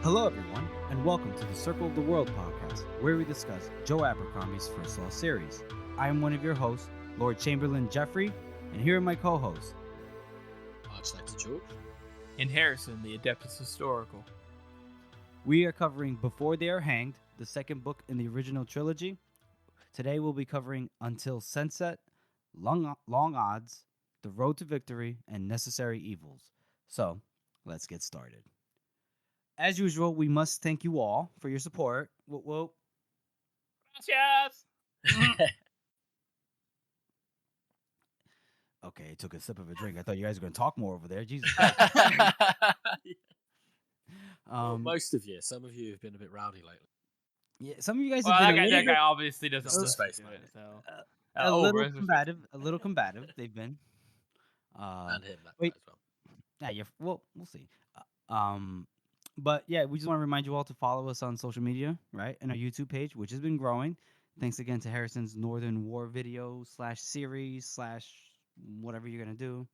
Hello, everyone, and welcome to the Circle of the World podcast, where we discuss Joe Abercrombie's First Law series. I am one of your hosts, Lord Chamberlain Jeffrey, and here are my co-hosts, Archlector George, and Harrison, the Adeptus Historical. We are covering Before They Are Hanged, the second book in the original trilogy. Today we'll be covering Until Sunset, Long Odds, The Road to Victory, and Necessary Evils. So, let's get started. As usual, we must thank you all for your support. Whoa. Gracias! Okay, I took a sip of a drink. I thought you guys were going to talk more over there. Jesus. Well, most of you. Some of you have been a bit rowdy lately. Yeah, some of you guys Well, have that been guy obviously doesn't It's the listen space, to man. it, so. a little combative. They've been. And him, that wait. guy as well. Yeah, we'll see. But yeah, we just want to remind you all to follow us on social media, right? And our YouTube page, which has been growing. Thanks again to Harrison's Northern War video /series / whatever you're gonna do.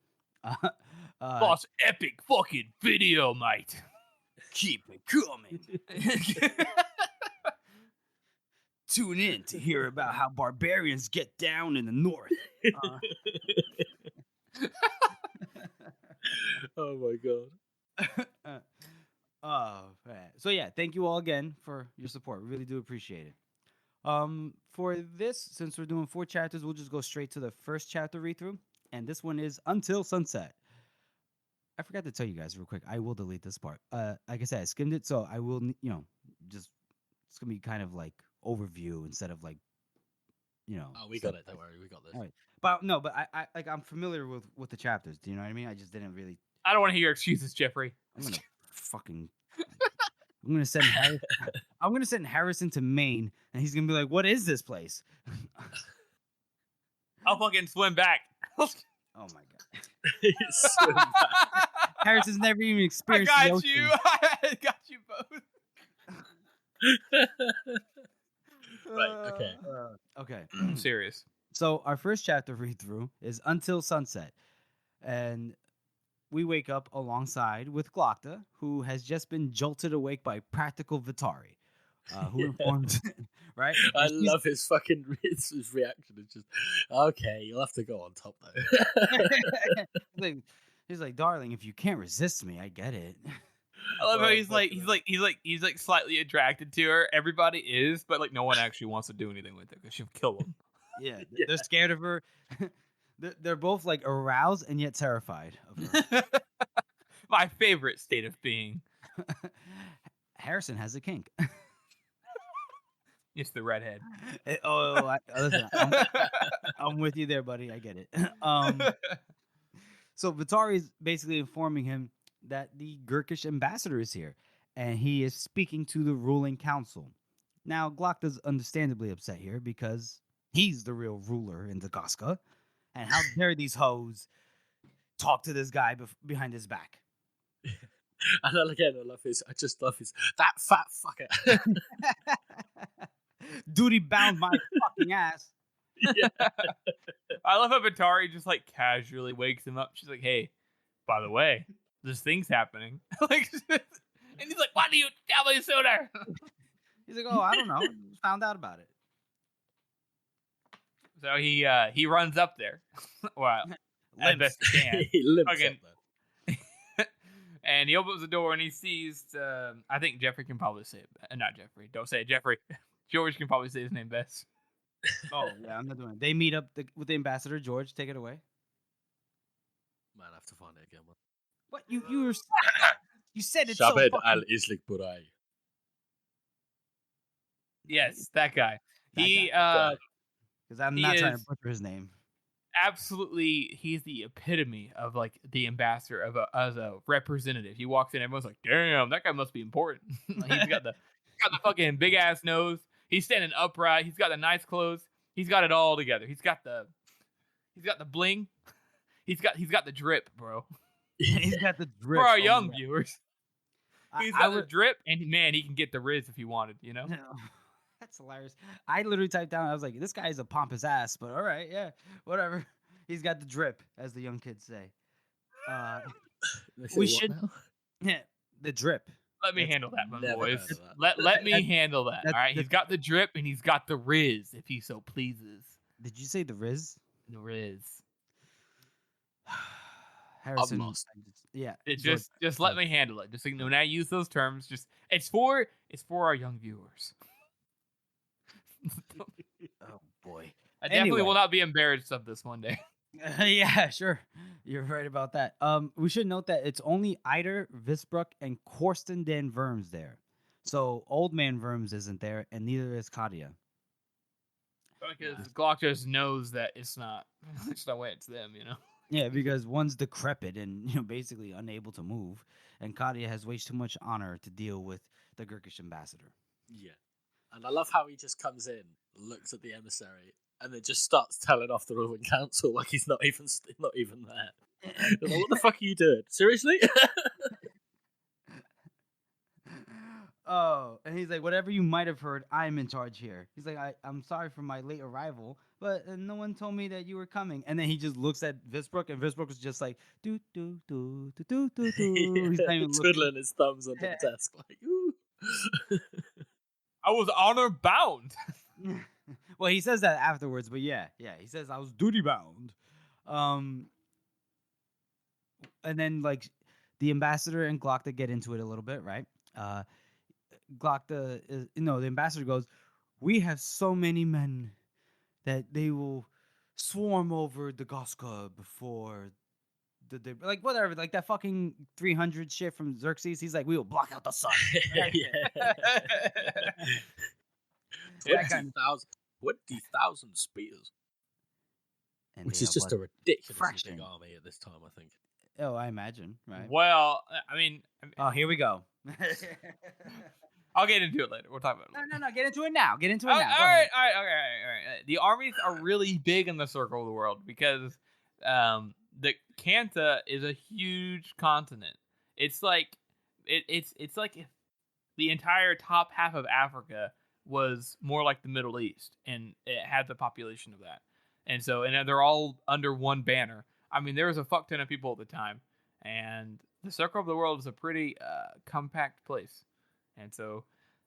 Boss, epic fucking video, mate. Keep it coming. Tune in to hear about how barbarians get down in the north. Oh my god. So yeah, thank you all again for your support. We really do appreciate it. For this, since we're doing 4 chapters, we'll just go straight to the first chapter read through, and this one is Until Sunset. I forgot to tell you guys real quick. I will delete this part. Like I said, I skimmed it, so I will, just it's gonna be kind of like overview instead of like, Oh, we got it. Don't worry, we got this. All right. But no, but I I'm familiar with the chapters. Do you know what I mean? I just didn't really. I don't want to hear your excuses, Jeffrey. I'm gonna send Harrison to Maine, and he's gonna be like, "What is this place?" I'll fucking swim back. Oh my god, Harrison's never even I experienced the got ocean. you. I got you both. Right, okay. Okay. I'm serious. So our first chapter read through is Until Sunset, and we wake up alongside with Glocta, who has just been jolted awake by Practical Vitari, who informs, right? I And she's- love his fucking his reaction. It's just, okay, you'll have to go on top though. he's like, darling, if you can't resist me, I get it. I love how Oh, he's like slightly attracted to her. Everybody is, but like no one actually wants to do anything with her because she'll kill him. Yeah, they're scared of her. They're both like aroused and yet terrified of her. My favorite state of being. Harrison has a kink. It's the redhead. Listen, I'm with you there, buddy. I get it. So Vitari is basically informing him that the Gurkish ambassador is here, and he is speaking to the ruling council. Now, Glocta's understandably upset here because he's the real ruler in Dagorska, and how dare these hoes talk to this guy behind his back? And then again, I just love his that fat fucker. Duty bound my fucking ass. Yeah. I love how Batari just like casually wakes him up. She's like, "Hey, by the way, this thing's happening." Like, and he's like, "Why do you tell me sooner?" He's like, "Oh, I don't know. Found out about it." So he runs up there. Well, as best he can. He limps Fucking- up there. And he opens the door and he sees. I think Jeffrey can probably say it. Not Jeffrey. Don't say it, Jeffrey. George can probably say his name best. Oh yeah, I'm not doing it. They meet up with the ambassador. George, take it away. Man, I have to find it again. Man. What you said it so Shabed fucking... al Islik Burai. Yes, that guy. That He because I'm he not trying to is- butcher his name. absolutely, he's the epitome of like the ambassador of as a representative. He walks in, everyone's like, "Damn, that guy must be important." He's got the fucking big ass nose. He's standing upright. He's got the nice clothes. He's got it all together. He's got the bling. He's got the drip, bro. He's got the drip. For our on young the- viewers, he's I got the would- drip, and man, he can get the riz if he wanted. You know. That's hilarious. I literally typed down. I was like, "This guy is a pompous ass," but all right, yeah, whatever. He's got the drip, as the young kids say. They say We what should- now? Yeah, the drip. Let me handle that, my never boys. heard of that. Let me handle that. All right, that- he's got the drip and he's got the riz, if he so pleases. Did you say the Riz? The riz. Harrison. lost. Yeah. It George- just let me handle it. Just when I use those terms, just it's for our young viewers. Oh boy. I definitely Anyway. will not be embarrassed of this one day. Yeah, sure. You're right about that. We should note that it's only Eider, Visbruck, and Korsten Dan Verms there. So Old Man Verms isn't there, and neither is Katia. Because Glock just knows that it's not no way it's them, you know. Yeah, because one's decrepit and basically unable to move, and Katia has way too much honor to deal with the Gurkish ambassador. Yeah. And I love how he just comes in, looks at the emissary, and then just starts telling off the ruling council like he's not even there. Like, what the fuck are you doing? Seriously? Oh, and he's like, whatever you might have heard, I'm in charge here. He's like, I'm sorry for my late arrival, but no one told me that you were coming. And then he just looks at Visbruck, and Visbruck was just like, do, do, do, do, do, do, do. He's not even twiddling his thumbs under the desk like, ooh. I was honor bound. Well, he says that afterwards, but yeah, he says I was duty bound. And then like the ambassador and Glocta get into it a little bit, right? Glocta is, the ambassador goes, we have so many men that they will swarm over the Goska before the like whatever, like that fucking 300 shit from Xerxes. He's like, we will block out the sun. Yeah. 20,000 spears. And Which they is have, just what, a ridiculous fraction. big army at this time, I think. Oh, I imagine, right? Well, I mean, Oh, here we go. I'll get into it later. We'll talk about it later. No. Get into it now. Get into it All now. Go right, ahead. all right. The armies are really big in the circle of the world because the Kanta is a huge continent. It's like it's like if the entire top half of Africa was more like the Middle East, and it had the population of that. And so, and they're all under one banner. I mean, there was a fuck ton of people at the time, and the circle of the world is a pretty compact place. And so,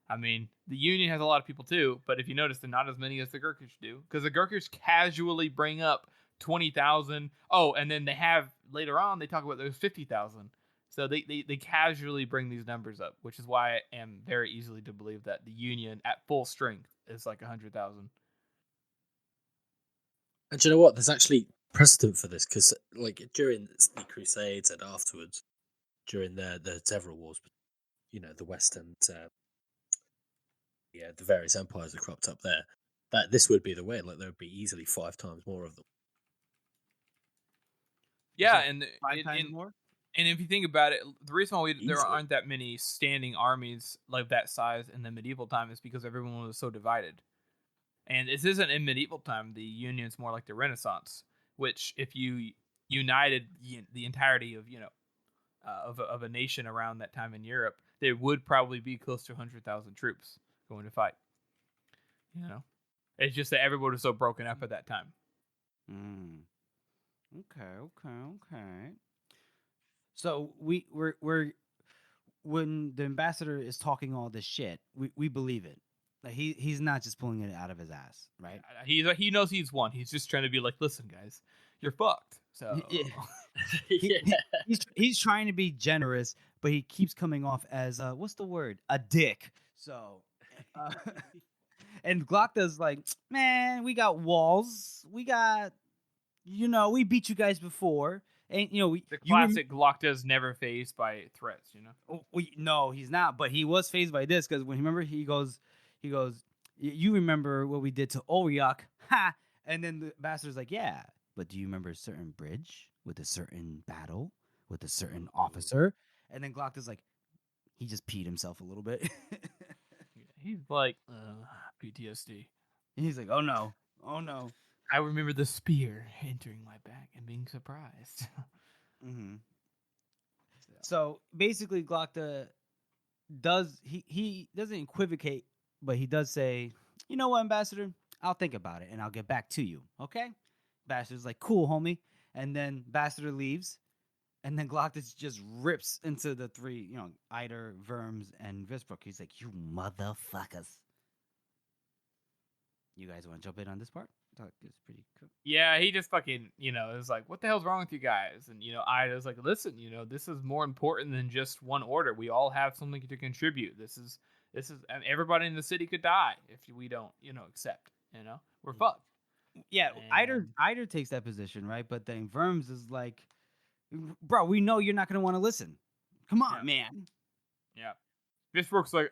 I mean, the Union has a lot of people too, but if you notice, they're not as many as the Gurkish do, because the Gurkish casually bring up 20,000. Oh, and then they have, later on, they talk about there's 50,000. So they casually bring these numbers up, which is why I am very easily to believe that the Union at full strength is like 100,000. And do you know what? There's actually precedent for this, because like during the Crusades and afterwards, during the several wars, the West and the various empires that cropped up there, that this would be the way. Like there would be easily 5 times more of them. Yeah, So and 5 times more. And if you think about it, the reason why there Easily. aren't that many standing armies like that size in the medieval time is because everyone was so divided. And this isn't in medieval time. The Union's more like the Renaissance, which if you united the entirety of of a nation around that time in Europe, there would probably be close to 100,000 troops going to fight. It's just that everybody was so broken up at that time. Okay. So we're when the ambassador is talking all this shit, we believe it. Like he's not just pulling it out of his ass, right? He knows he's won. He's just trying to be like, listen, guys, you're fucked. So He's trying to be generous, but he keeps coming off as what's the word? A dick. So, and Glocta's like, man, we got walls. We got, we beat you guys before. And the classic Glocta's never phased by threats, No, he's not. But he was phased by this because when he goes, you remember what we did to Oriok? Ha! And then the ambassador's like, yeah, but do you remember a certain bridge with a certain battle with a certain officer? And then Glocta's like, he just peed himself a little bit. He's like, PTSD. And he's like, oh no. I remember the spear entering my back and being surprised. Mm-hmm. So basically, Glocta does he doesn't equivocate, but he does say, you know what, Ambassador, I'll think about it and I'll get back to you. Okay? Ambassador's like, cool, homie. And then Ambassador leaves, And then Gloctus just rips into the three, Eider, Verms, and Visbrook. He's like, "You motherfuckers." You guys want to jump in on this part? I thought it was pretty cool. Yeah, he just fucking, is like, what the hell's wrong with you guys? And, Ida's like, listen, this is more important than just one order. We all have something to contribute. This is, and everybody in the city could die if we don't, accept, we're fucked. Yeah, Eider takes that position, right? But then Verms is like, bro, we know you're not going to want to listen. Come on, man. Yeah. Visbrook's like,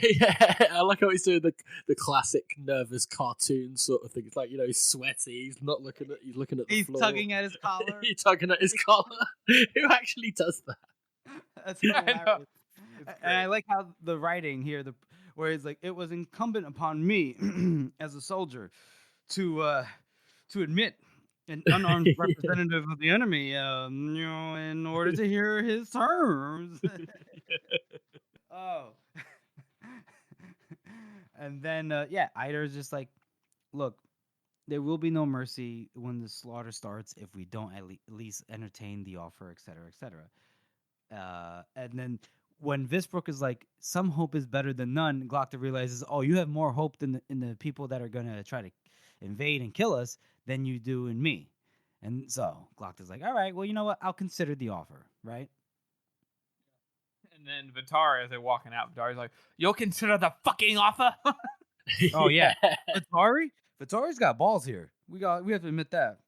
Yeah, I like how he's doing the classic nervous cartoon sort of thing. It's like, he's sweaty. He's not looking at. He's looking at the floor. He's tugging at his collar. He's tugging at his collar. Who actually does that? That's hilarious. And I like how the writing here, where he's like, it was incumbent upon me as a soldier to admit an unarmed representative of the enemy, in order to hear his terms. Oh. And then, Eider's just like, look, there will be no mercy when the slaughter starts if we don't at least entertain the offer, et cetera, et cetera. And then when Visbrook is like, some hope is better than none, Glocta realizes, oh, you have more hope in the people that are going to try to invade and kill us than you do in me. And so Glocta's like, all right, well, you know what? I'll consider the offer, right? And then Vitari, as they're walking out, Vitari's like, you'll consider the fucking offer? Oh, yeah. Vitari's got balls here. We have to admit that.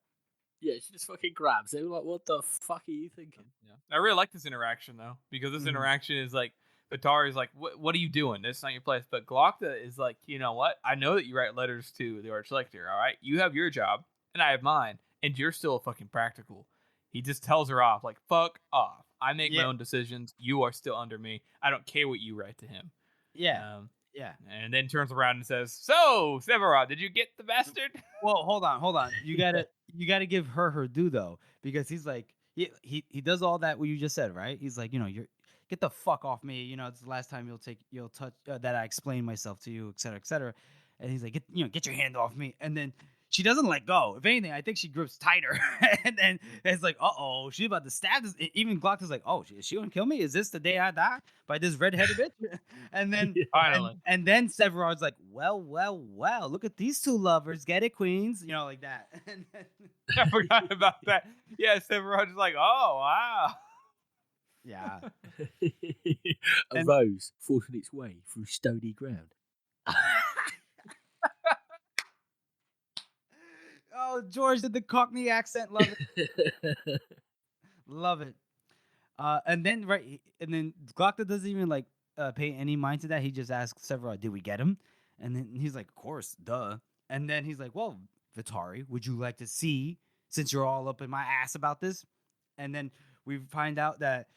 Yeah, she just fucking grabs him. Like, what the fuck are you thinking? Yeah. I really like this interaction, though, because this interaction is like, Vitari's like, what are you doing? This is not your place. But Glocta is like, you know what? I know that you write letters to the Archlector, all right? You have your job, and I have mine, and you're still fucking practical. He just tells her off, like, fuck off. I make my own decisions. You are still under me. I don't care what you write to him. Yeah. Yeah. And then turns around and says, so, Severod, did you get the bastard? Well, hold on. You gotta give her due, though, because he's like, he does all that what you just said, right? He's like, you're get the fuck off me. It's the last time you'll touch that I explain myself to you, et cetera, et cetera. And he's like, get your hand off me. And then she doesn't let go. If anything, I think she grips tighter. And then it's like, uh-oh, she's about to stab this. Even Glocta's like, oh, is she gonna kill me? Is this the day I die by this redheaded bitch? And then finally. And then Severod's like, well, look at these two lovers. Get it, queens? Like that. And then, I forgot about that. Yeah, Severod's like, oh, wow. Yeah. A rose forcing its way through stony ground. Oh, George did the Cockney accent. Love it. Love it. And then Glocta doesn't even pay any mind to that. He just asks Severod, "Did we get him?" And then he's like, "Of course, duh." And then he's like, "Well, Vitari, would you like to see, since you're all up in my ass about this?" And then we find out that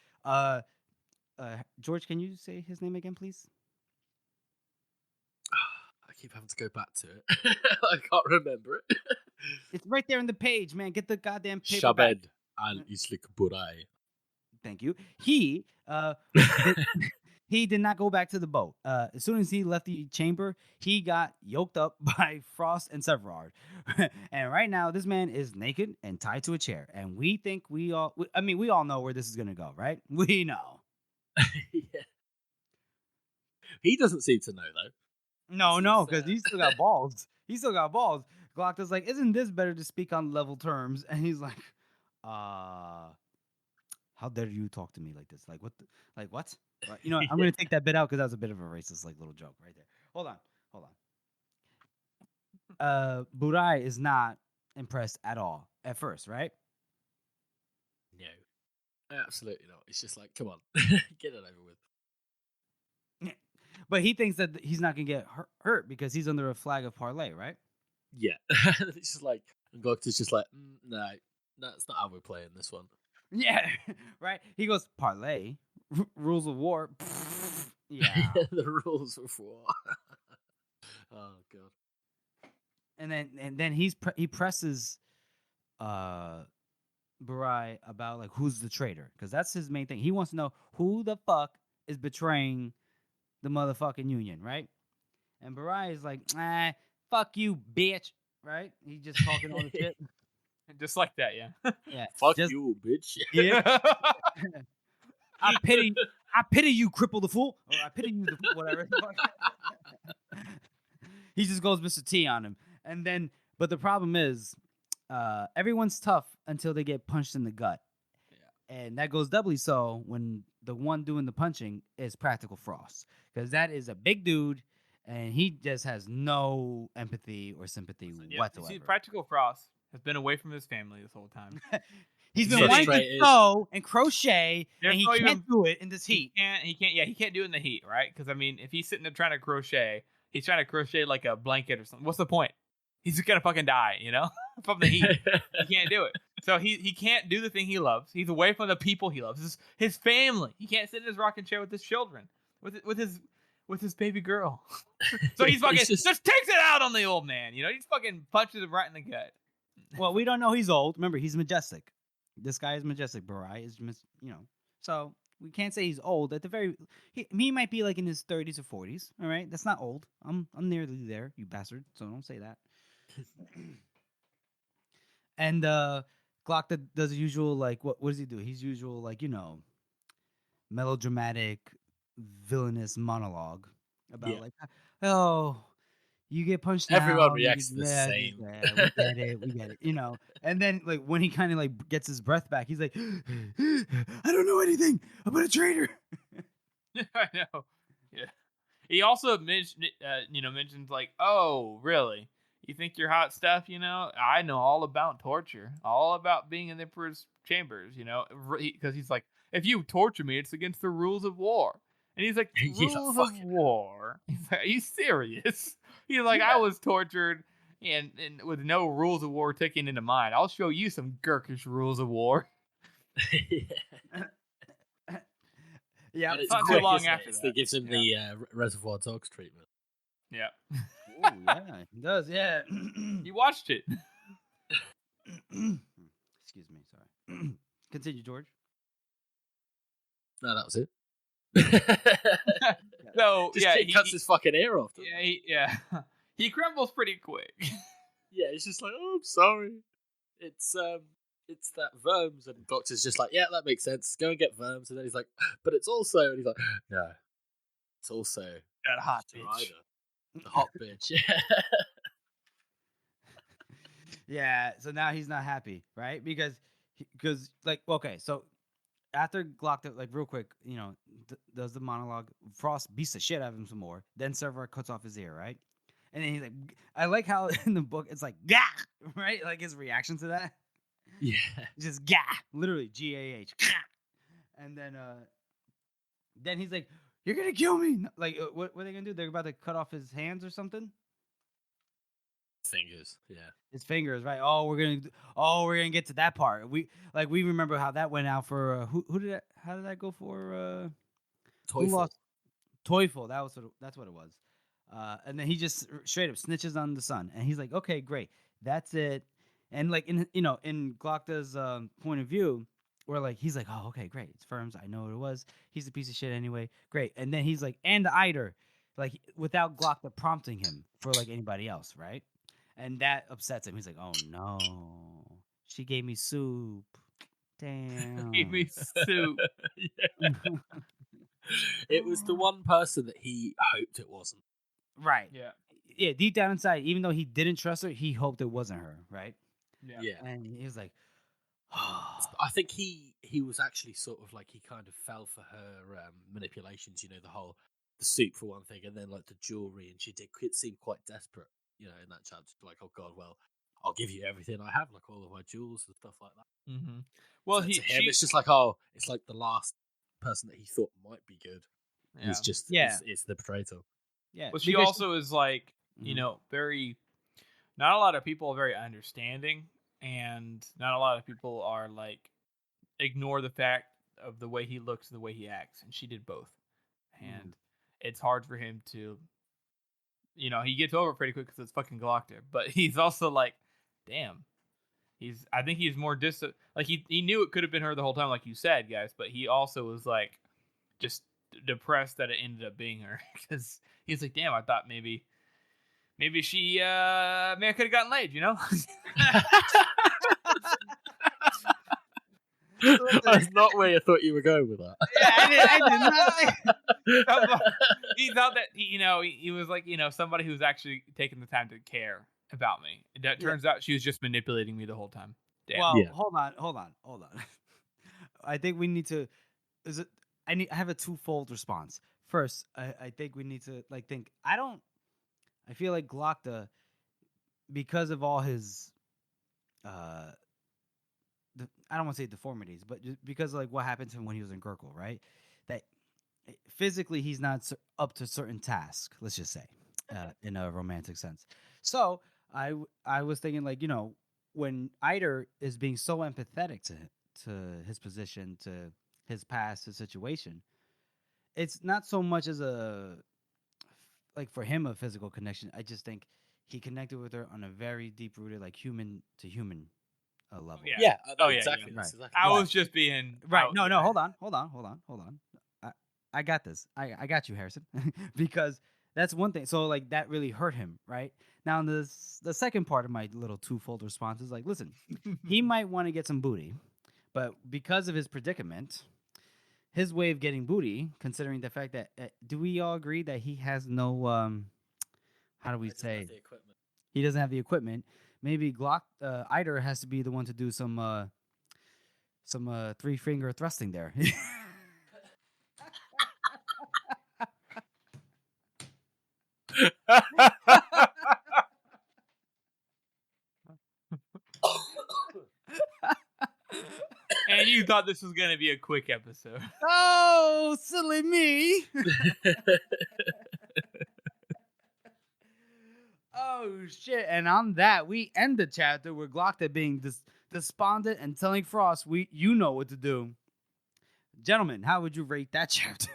George, can you say his name again, please? I keep having to go back to it. I can't remember it. It's right there on the page, man. Get the goddamn paper back. Shabed al-Islik Burai. Thank you. He he did not go back to the boat. As soon as he left the chamber, he got yoked up by Frost and Severard. And right now, this man is naked and tied to a chair. And we all know where this is going to go, right? We know. Yeah. He doesn't seem to know, though. No, because he's still got balls. Glocta's like, isn't this better to speak on level terms? And he's like, how dare you talk to me like this? Like, what? What? I'm going to take that bit out because that was a bit of a racist, little joke right there. Hold on. Burai is not impressed at all at first, right? No, absolutely not. It's just like, come on, get it over with. But he thinks that he's not going to get hurt because he's under a flag of parley, right? Yeah. It's just like, and Glocta's just like, no, that's not how we're playing this one. Yeah, right? He goes, parley? Rules of war? Yeah. The rules of war. Oh, God. And then he presses Burai about, who's the traitor? Because that's his main thing. He wants to know who the fuck is betraying the motherfucking Union, right? And Burai is like, fuck you, bitch, right? He's just talking all the shit. Just like that, yeah. Yeah. Fuck just- you, bitch. Yeah. I pity you, cripple the fool. Or I pity you, whatever. He just goes Mr. T on him. And then, but the problem is, everyone's tough until they get punched in the gut. Yeah. And that goes doubly so when the one doing the punching is Practical Frost. Because that is a big dude, and he just has no empathy or sympathy whatsoever. See, Practical Frost has been away from his family this whole time. He's been wanting to sew and crochet, and he can't do it in this heat. He can't do it in the heat, right? Because, I mean, if he's sitting there trying to crochet, he's trying to crochet like a blanket or something. What's the point? He's just going to fucking die, from the heat. He can't do it. So he can't do the thing he loves. He's away from the people he loves. His family. He can't sit in his rocking chair with his children, with his baby girl. So he's fucking just takes it out on the old man. He fucking punches him right in the gut. Well, we don't know he's old. Remember, he's majestic. This guy is majestic. Barai is, so we can't say he's old. At the very, he might be like in his 30s or 40s. All right, that's not old. I'm nearly there, you bastard. So don't say that. And Glock does the usual, like, what does he do? He's usual, like, melodramatic, villainous monologue about like, oh, you get punched. Everyone reacts the same. Yeah, we get it. And then, like, when he kind of like gets his breath back, he's like, I don't know anything. I'm a traitor. I know. Yeah. He also mentions like, oh, really? You think you're hot stuff? I know all about torture, all about being in the Emperor's chambers. Because he's like, if you torture me, it's against the rules of war. And he's like, rules of war? He's like, are you serious? He's like, I was tortured and with no rules of war taken into mind. I'll show you some Gurkish rules of war. Yeah, it's not too long after that. It gives him the Reservoir Dogs treatment. Yeah. Oh, yeah, he does, yeah. You watched it. Excuse me, sorry. Continue, George. No, that was it. So he cuts his fucking ear off. Yeah, he crumbles pretty quick. Yeah, he's just like, oh, I'm sorry. It's that Verms, and Doctor's just like, yeah, that makes sense. Go and get Verms, and then he's like, but it's also, and he's like, no, it's also that hot bitch. The hot bitch. Yeah. So now he's not happy, right? Because like, okay, so after Glock, like, real quick, does the monologue, Frost beats the shit out of him some more. Then Servar cuts off his ear, right? And then he's like, I like how in the book it's like, gah, right? Like his reaction to that. Yeah. Just gah, literally GAH. And then he's like, you're going to kill me. Like, what are they going to do? They're about to cut off his hands or something? Fingers, yeah. His fingers, right? Oh, we're gonna get to that part. We remember how that went out for how did that go for? Teufel. Teufel. That's what it was. And then he just straight up snitches on the son, and he's like, okay, great, that's it. And like in Glockta's point of view, where like he's like, oh, okay, great, it's Firms. I know what it was. He's a piece of shit anyway. Great. And then he's like, and the Eider, like without Glockta prompting him for like anybody else, right? And that upsets him. He's like, oh, no. She gave me soup. Damn. Gave me soup. It was the one person that he hoped it wasn't. Right. Yeah. Yeah, deep down inside, even though he didn't trust her, he hoped it wasn't her, right? Yeah. And he was like, I think he was actually sort of like, he kind of fell for her manipulations, the soup for one thing, and then like the jewelry, and she did seem quite desperate. In that chapter, like, oh god, well, I'll give you everything I have, like all of my jewels and stuff like that. Mm-hmm. Well, so to him, it's just like, oh, it's like the last person that he thought might be good. Yeah. He's just, it's the potato. Yeah. But she also is like, very. Not a lot of people are very understanding, and not a lot of people are like ignore the fact of the way he looks and the way he acts, and she did both, and it's hard for him to. He gets over it pretty quick because it's fucking Glockta. But he's also like, damn. I think he's more like he knew it could have been her the whole time, like you said, guys. But he also was like, just depressed that it ended up being her because he's like, damn, I thought maybe she, maybe I could have gotten laid, That's not where you thought you were going with that. Yeah, I did not think. He thought that he was like somebody who's actually taking the time to care about me. That turns out she was just manipulating me the whole time. Damn. Well, Yeah. hold on. I think we need to. I have a twofold response. First, I think we need to think. I feel like Glockta, because of all his, I don't want to say deformities, but just because of what happened to him when he was in Gurkle, right? That physically he's not up to certain tasks. Let's just say, in a romantic sense. So I was thinking when Eider is being so empathetic to his position, to his past, his situation, it's not so much as for him a physical connection. I just think he connected with her on a very deep rooted human to human level. Yeah. Exactly. Yeah. Right. Exactly. I was just being Right. No. Hold on. I got this. I got you, Harrison, because that's one thing. So that really hurt him, right? Now the second part of my little twofold response is listen, he might want to get some booty, but because of his predicament, his way of getting booty, considering the fact that do we all agree that he has no how do we say he doesn't have the equipment? Maybe Eider has to be the one to do some 3-finger thrusting there. And you thought this was gonna be a quick episode. Oh, silly me. Oh, shit. And on that, we end the chapter with Glockta being despondent and telling Frost, you know what to do. Gentlemen, how would you rate that chapter?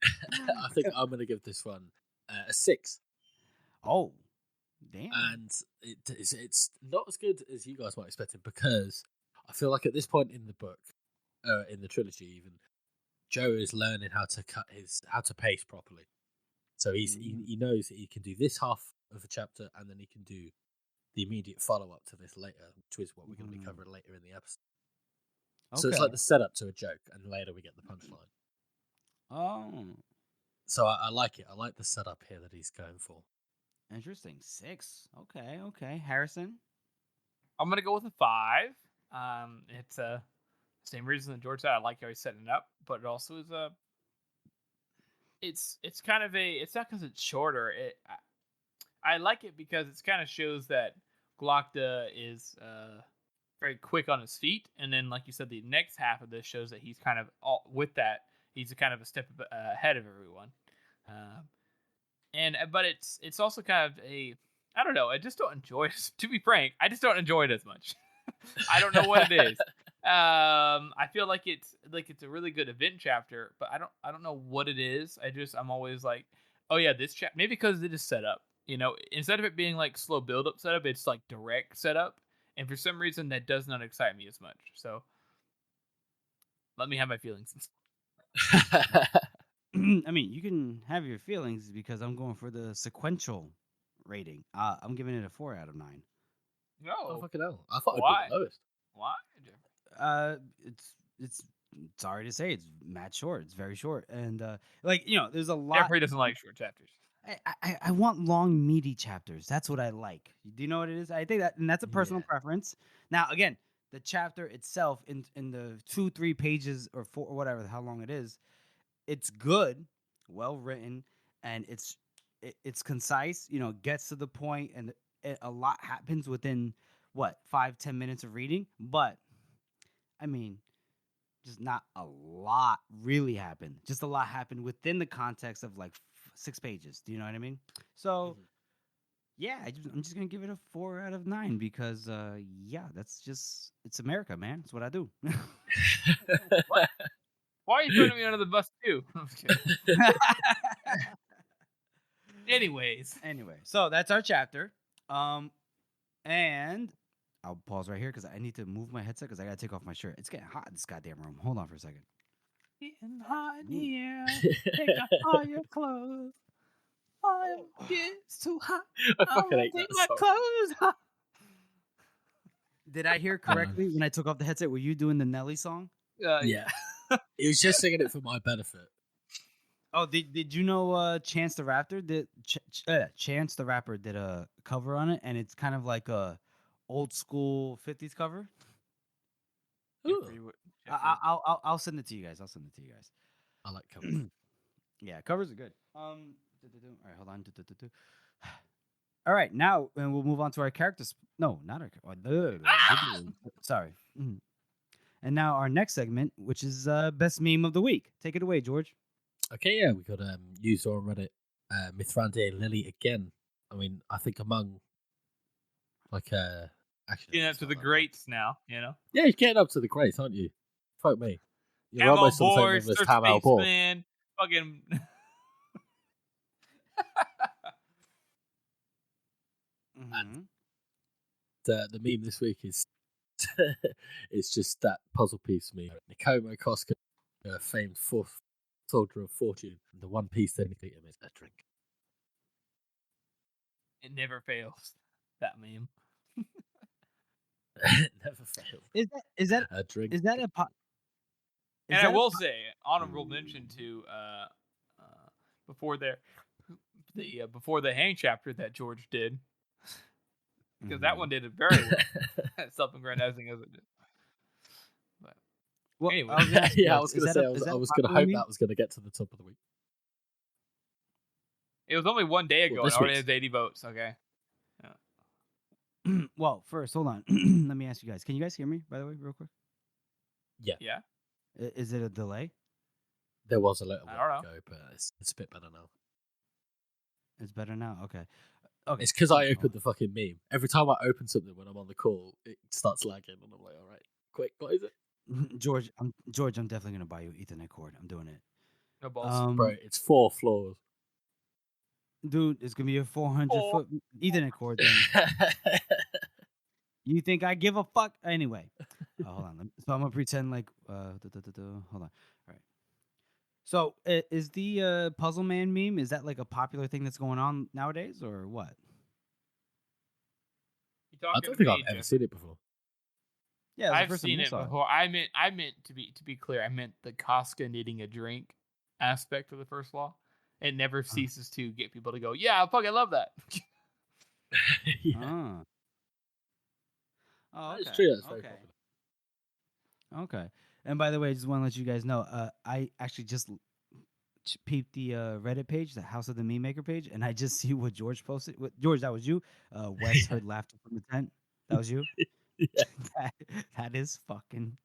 I think I'm going to give this one a 6. Oh, damn. And it's not as good as you guys might expect it, because I feel like at this point in the book, in the trilogy even, Joe is learning how to pace properly. So he knows that he can do this half of the chapter, and then he can do the immediate follow up to this later, which is what we're going to be covering later in the episode. Okay. So it's like the setup to a joke, and later we get the punchline. Oh. So I like it. I like the setup here that he's going for. Interesting. 6. Okay. Harrison? I'm gonna go with a 5. It's same reason that George said. I like how he's setting it up, but it also is it's kind of it's not because it's shorter. I like it because it kind of shows that Glockta is very quick on his feet, and then like you said, the next half of this shows that he's kind of with that. He's kind of a step ahead of everyone, but it's also kind of I don't know. I just don't enjoy it. To be frank, I just don't enjoy it as much. I don't know what it is. I feel like it's a really good event chapter, but I don't know what it is. I'm always like, oh yeah, this chapter, maybe because it is set up. Instead of it being slow build up setup, it's direct setup, and for some reason that does not excite me as much. So let me have my feelings. I mean, you can have your feelings because I'm going for the sequential rating. I'm giving it a 4 out of 9. No, oh, fucking hell! I thought why? It'd be the lowest. Why? It's sorry to say, it's mad short. It's very short, and there's a lot. Jeffrey doesn't like short chapters. I want long, meaty chapters. That's what I like. Do you know what it is? I think and that's a personal preference. Now, again, the chapter itself in the 2-3 pages or 4 or whatever, how long it is, it's good, well written, and it's concise. Gets to the point, and a lot happens within 5-10 minutes of reading. But I mean, just not a lot really happened. Just a lot happened within the context of 6 pages. Do you know what I mean? So, yeah, I'm just gonna give it a 4 out of 9 because, it's America, man. It's what I do. What? Why are you throwing me under the bus too? I'm just kidding. Anyways, so that's our chapter. And I'll pause right here because I need to move my headset because I gotta take off my shirt. It's getting hot in this goddamn room. Hold on for a second. Getting hot in here. Take off all your clothes. It's too hot. I fucking hate take that my song. clothes off. Did I hear correctly when I took off the headset? Were you doing the Nelly song? Yeah. He was just singing it for my benefit. Oh, did you know Chance the Rapper did Chance the Rapper did a cover on it, and it's kind of like a old school 50s cover. Ooh. I'll send it to you guys. I like covers. Yeah, covers are good. All right, hold on. All right, now and we'll move on to our characters. No, not our. Sorry. And now our next segment, which is best meme of the week. Take it away, George. Okay, yeah, we got user on Reddit, Mithrande Lily again. I mean, I think among actually Getting up to the greats now, you know. Yeah, you're getting up to the greats, aren't you? Fuck me. You're Camo almost on the same boards, level as Tam Al Bor. man, fucking. And the meme this week is it's just that puzzle piece meme. Nikomo Koska, famed fourth soldier of fortune. And the one piece they complete him is a drink. It never fails. That meme. It never fails. Is that a drink? Is that a And I will say, honorable mention to before the hang chapter that George did, because that one did it very well. Self-aggrandizing as it did. But anyway, I was going to say, I was going to hope that was going to get to the top of the week. It was only one day ago, and already has 80 votes. Okay. Yeah. Well, first, hold on. Let me ask you guys. Can you guys hear me? By the way, real quick. Yeah. Yeah. Is it a delay? There was a little bit ago, but it's a bit better now. It's better now. Okay. It's because I opened the fucking meme. Every time I open something when I'm on the call, it starts lagging, and I'm like, all right, quick, what is it? George, I'm definitely gonna buy you an Ethernet cord. I'm doing it. No balls. Bro, it's 4 floors. Dude, it's gonna be a 400-foot Ethernet cord. Then you think I give a fuck? Anyway, hold on. So I'm gonna pretend like hold on. All right. So is the Puzzle Man meme? Is that like a popular thing that's going on nowadays, or what? I don't think I've ever seen it before. Yeah, I've seen it before. I meant to be clear. I meant the Casca needing a drink aspect of the first law. It never ceases to get people to go, yeah, I fucking love that. Yeah. Oh, okay. That's true. That's very popular. Okay. And by the way, I just want to let you guys know, I actually just peeped the Reddit page, the House of the Meme Maker page, and I just see what George posted. George, that was you. Wes heard laughter from the tent. That was you. Yeah. That is fucking.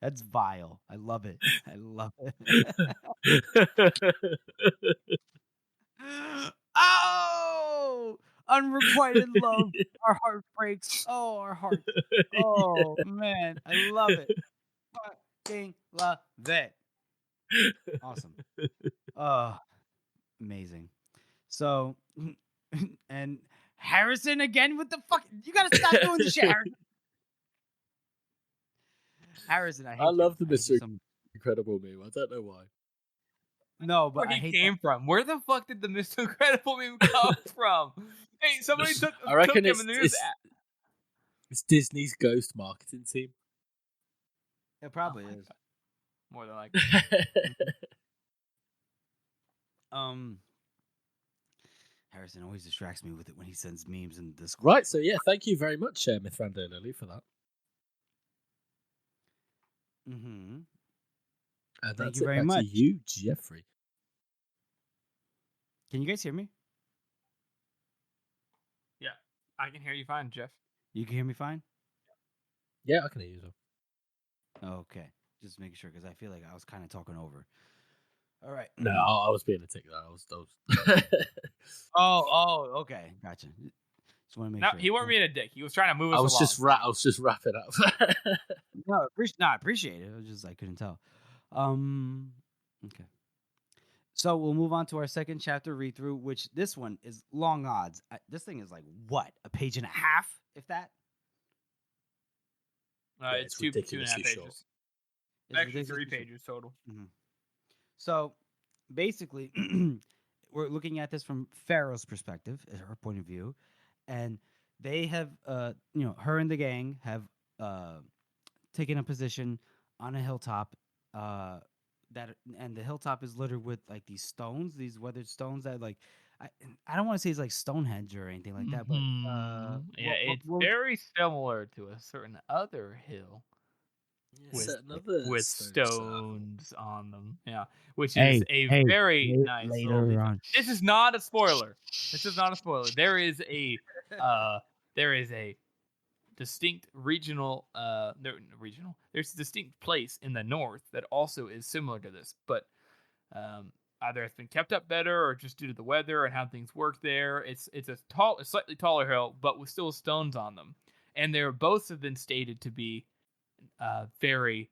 That's vile. I love it. I love it. Oh, unrequited love. Our heart breaks. Oh, our heart. Oh man, I love it. Fucking love it. Awesome. Amazing. So, and Harrison again with the fuck. You gotta stop doing this shit, Harrison. Harrison, I love the Mr. Incredible meme. I don't know why. No, but where he came from. Where the fuck did the Mr. Incredible meme come from? Hey, somebody took. I reckon took it's Disney's ghost marketing team. It probably is. More than likely. Harrison always distracts me with it when he sends memes in Discord. Right, so yeah, thank you very much, Mithrande Lily, for that. Mm-hmm. Thank you very much. To you, Jeffrey. Can you guys hear me? Yeah, I can hear you fine, Jeff. You can hear me fine? Yeah, I can hear you. Okay. Just making sure, because I feel like I was kind of talking over. All right. No, I was being a tick. I was. Oh, okay. Gotcha. Just want to make sure. He wasn't being a dick. He was trying to move us I was along. just wrapping up. No, I appreciate it. It was just I couldn't tell. Okay. So we'll move on to our second chapter read through, which this one is long odds. This thing is like what, a page and a half, if that. It's two and a half pages. Short. It's actually 3 pages total. Mm-hmm. So basically, we're looking at this from Pharaoh's perspective, her point of view, and they have, her and the gang have taking a position on a hilltop. And the hilltop is littered with like these stones, these weathered stones that like I I don't want to say it's like Stonehenge or anything like that, but Yeah, it's what would very similar to a certain other hill Yeah, with another stone circle. stones on them. Yeah, which is a very nice little later detail. on. This is not a spoiler. This is not a spoiler. There is a distinct regional there's a distinct place in the north that also is similar to this, but either it's been kept up better or just due to the weather and how things work there. It's a slightly taller hill, but with still stones on them, and they're both have been stated to be very,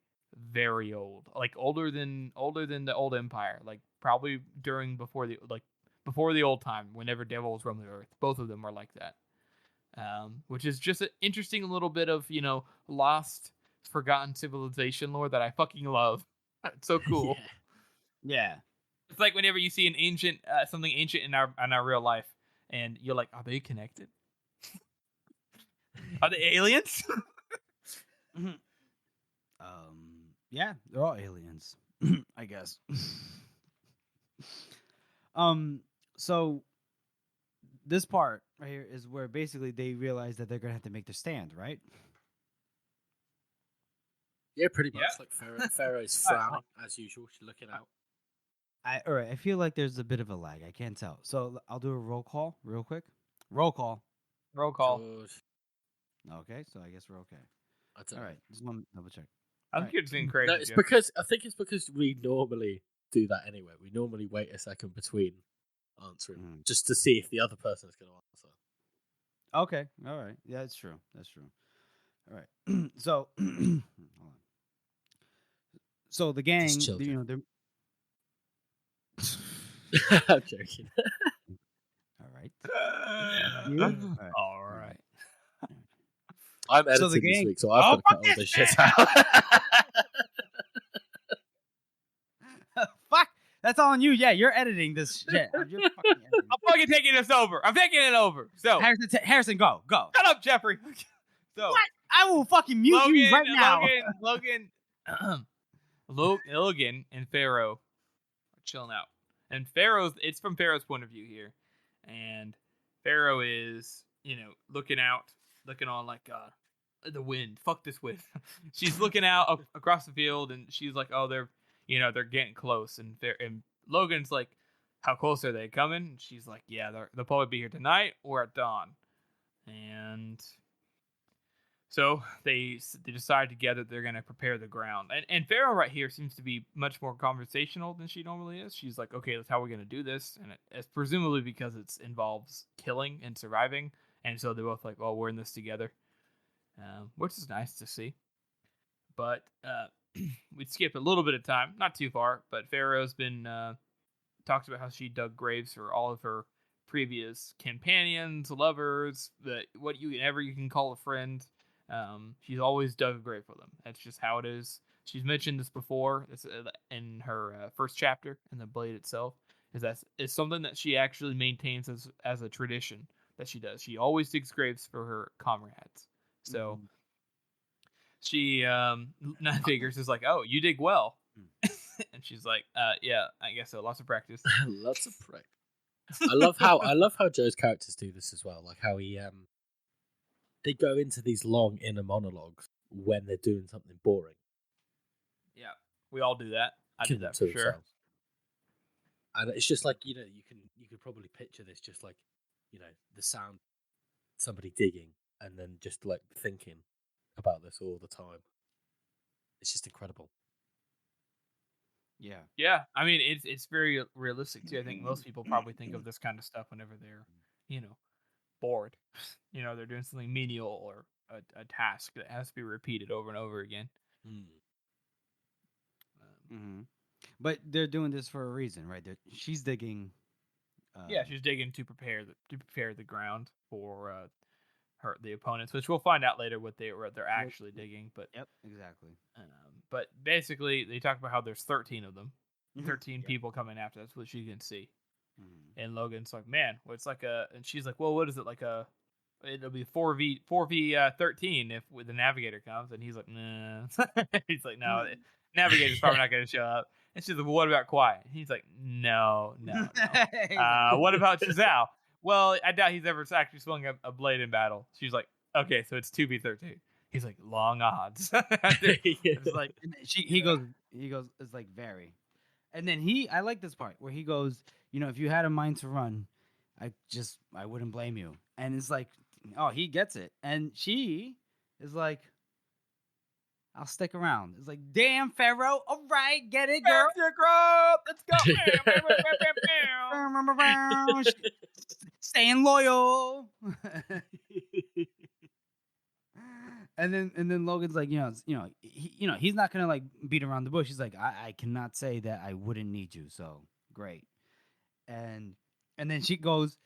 very old, like older than the old empire, like probably before the old time, whenever devils roamed the earth. Both of them are like that, which is just an interesting little bit of lost, forgotten civilization lore that I fucking love. It's so cool. Yeah. It's like whenever you see an ancient something ancient in our real life, and you're like, are they connected? Are they aliens? Yeah, they're all aliens, I guess. So this part right here is where basically they realize that they're gonna have to make their stand, right? Yeah, pretty much. Yeah. Like Pharaoh's frowning as usual. She's looking out. All right. I feel like there's a bit of a lag. I can't tell. So I'll do a roll call real quick. Roll call. Roll call. Good. Okay, so I guess we're okay. I don't All know. right, just want to double check. I'm Right. getting crazy. No, it's Jeff. because I think it's because we normally do that anyway. We normally wait a second between answering just to see if the other person is going to answer. Okay. All right. Yeah, that's true. That's true. All right. So, hold on. So the gang, Just chill, you know, they're I'm joking. all right. All right. I'm editing So the this gang- week, so I've got to cut all this shit out. Fuck. That's all on you. Yeah, you're editing this shit. You're fucking editing. I'm fucking taking this over. I'm taking it over. So Harrison, go. shut up, Jeffrey. So What? I will fucking mute you right now. Logan and Pharaoh are chilling out. And it's from Pharaoh's point of view here. And Pharaoh is, looking on like the wind. Fuck this wind. She's looking out across the field, and she's like, oh, they're getting close. And Logan's like, how close are they coming? And she's like, yeah, they'll probably be here tonight or at dawn. And so they decide together they're going to prepare the ground. And Pharaoh right here seems to be much more conversational than she normally is. She's like, okay, that's how we're going to do this. And it's presumably because it involves killing and surviving. And so they're both like, oh, we're in this together, which is nice to see. But we'd skip a little bit of time, not too far. But Pharaoh's been talks about how she dug graves for all of her previous companions, lovers, whatever you can call a friend. She's always dug a grave for them. That's just how it is. She's mentioned this before. It's in her first chapter in the Blade itself. It's something that she actually maintains as a tradition that she does. She always digs graves for her comrades. So she figures is like, oh, you dig well, and she's like, yeah, I guess so. Lots of practice. Lots of practice. I love how Joe's characters do this as well. Like how he they go into these long inner monologues when they're doing something boring. Yeah, we all do that. I do that for sure. Themselves. And it's just like, you could probably picture this just like, the sound somebody digging and then just like thinking about this all the time. It's just incredible. Yeah. Yeah, I mean it's very realistic too. I think most people probably think of this kind of stuff whenever they're, bored. They're doing something menial or a task that has to be repeated over and over again. But they're doing this for a reason, right? She's digging. Yeah, she's digging to prepare the ground for the opponents, which we'll find out later what they're actually digging. But yep, exactly. But basically, they talk about how there's 13 of them, 13 people coming after. That's what she can see. And Logan's like, man, well, it's like and she's like, well, what is it, like a it'll be 4v13 if the navigator comes, and he's like, nah. He's like, no, navigator's probably not going to show up. And she's like, well, what about Quiet? He's like, no. What about Chazal? Well, I doubt he's ever actually swung a blade in battle. She's like, okay, so it's 2v13. He's like, long odds. It's like, he goes, it's like very. And then I like this part where he goes, if you had a mind to run, I wouldn't blame you. And it's like, oh, he gets it. And she is like, I'll stick around. It's like, damn, Pharaoh. All right, get it, girl. Let's go. Staying loyal. And then Logan's like, he's not gonna like beat around the bush. He's like, I cannot say that I wouldn't need you. So great. And then she goes,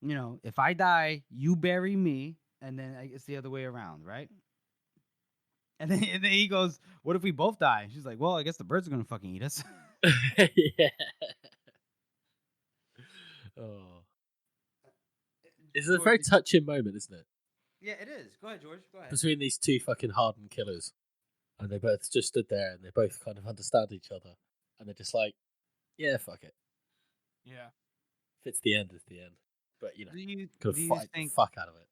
if I die, you bury me, and then it's the other way around, right? And then he goes, what if we both die? She's like, well, I guess the birds are gonna fucking eat us. Yeah. Oh. It's a very touching moment, isn't it? Yeah, it is. Go ahead, George. Go ahead. Between these two fucking hardened killers. And they both just stood there and they both kind of understand each other. And they're just like, yeah, fuck it. Yeah. If it's the end, it's the end. But, could fight the fuck out of it.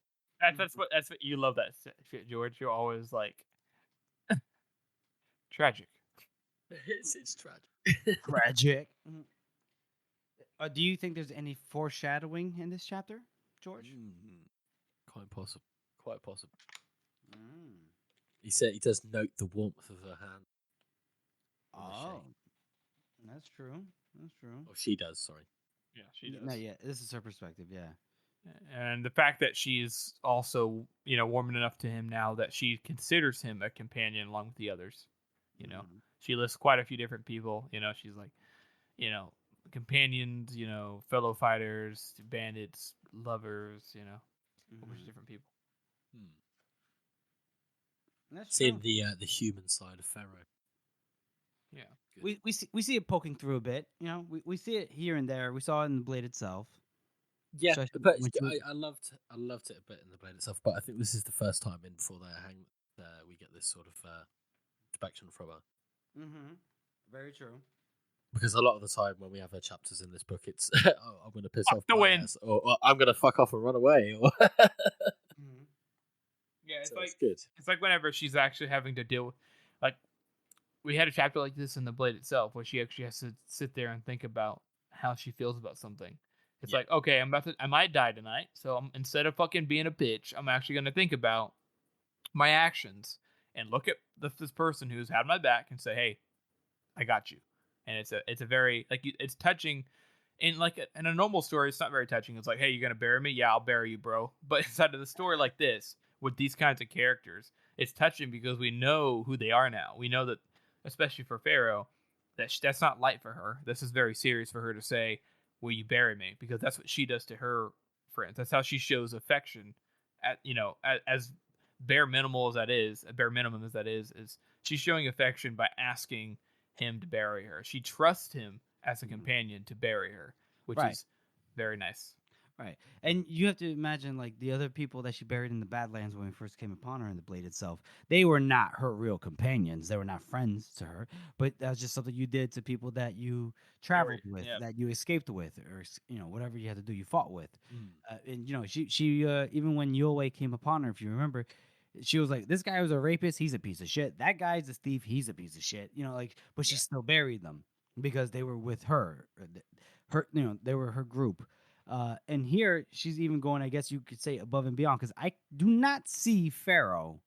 That's what you love that shit, George. You're always like, tragic. It's tragic. Tragic. Do you think there's any foreshadowing in this chapter, George? Quite possible. He said he does note the warmth of her hand. Oh, that's true. Oh, she does. Sorry. Yeah, she does. No, yeah, this is her perspective. Yeah, and the fact that she's also, warm enough to him now that she considers him a companion along with the others. She lists quite a few different people. She's like, companions, fellow fighters, bandits, lovers. A bunch of different people. That's seeing the human side of Pharaoh. Yeah, we see it poking through a bit. We see it here and there. We saw it in the blade itself. Yeah, but I loved it a bit in the blade itself. But I think this is the first time in before we get this sort of inspection from her. Very true. Because a lot of the time when we have her chapters in this book, it's I'm going to piss off the wind, or I'm going to fuck off and run away. Or yeah, it's so like it's good. It's like whenever she's actually having to deal with, like, we had a chapter like this in the blade itself where she actually has to sit there and think about how she feels about something. It's like, okay, I might die tonight, so instead of fucking being a bitch, I'm actually going to think about my actions and look at this person who's had my back and say, hey, I got you. And it's a very, like, it's touching. In a normal story, it's not very touching. It's like, hey, you're gonna bury me? Yeah, I'll bury you, bro. But inside of the story like this, with these kinds of characters, it's touching because we know who they are now. We know that, especially for Pharaoh, that's not light for her. This is very serious for her to say, will you bury me? Because that's what she does to her friends. That's how she shows affection. As bare minimum as that is, is she's showing affection by asking him to bury her. She trusts him as a companion to bury her, which is very nice. Right. And you have to imagine, like, the other people that she buried in the Badlands when we first came upon her in the blade itself, they were not her real companions. They were not friends to her, but that was just something you did to people that you traveled with, that you escaped with, or, whatever you had to do, you fought with. And, she even when Yulwei came upon her, if you remember, she was like, this guy was a rapist. He's a piece of shit. That guy's a thief. He's a piece of shit. But she still buried them because they were with her. They were her group. And here she's even going, I guess you could say, above and beyond, because I do not see Pharaoh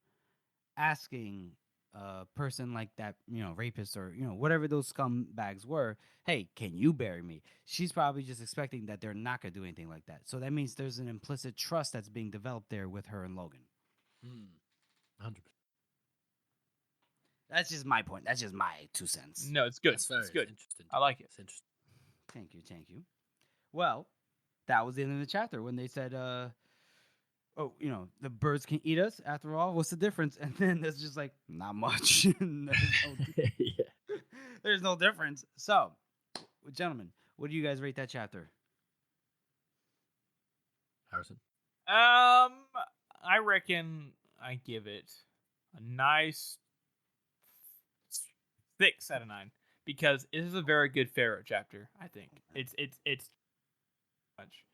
asking a person like that, rapist or, whatever those scumbags were, hey, can you bury me? She's probably just expecting that they're not going to do anything like that. So that means there's an implicit trust that's being developed there with her and Logan. 100%. That's just my point. That's just my 2 cents. No, it's good. It's good. Interesting. I like it. It's interesting. Thank you. Well, that was the end of the chapter when they said, the birds can eat us after all. What's the difference? And then there's just like, not much. There's no difference. So, gentlemen, what do you guys rate that chapter? Harrison? I reckon I give it a nice 6 out of 9 because it is a very good Pharaoh chapter. I think it's much,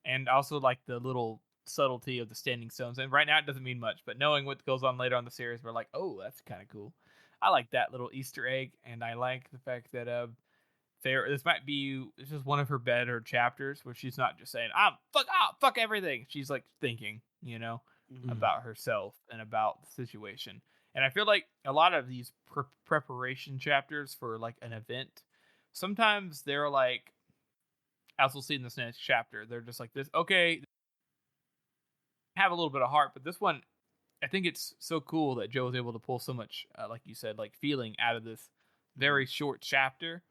and also like the little subtlety of the standing stones. And right now it doesn't mean much, but knowing what goes on later on in the series, we're like, oh, that's kind of cool. I like that little Easter egg, and I like the fact that this might be this is one of her better chapters where she's not just saying fuck everything. She's like thinking, about herself and about the situation. And I feel like a lot of these preparation chapters for like an event, sometimes they're like, as we'll see in this next chapter, they're just like this. Okay, have a little bit of heart, but this one, I think it's so cool that Joe was able to pull so much, like you said, like feeling out of this very short chapter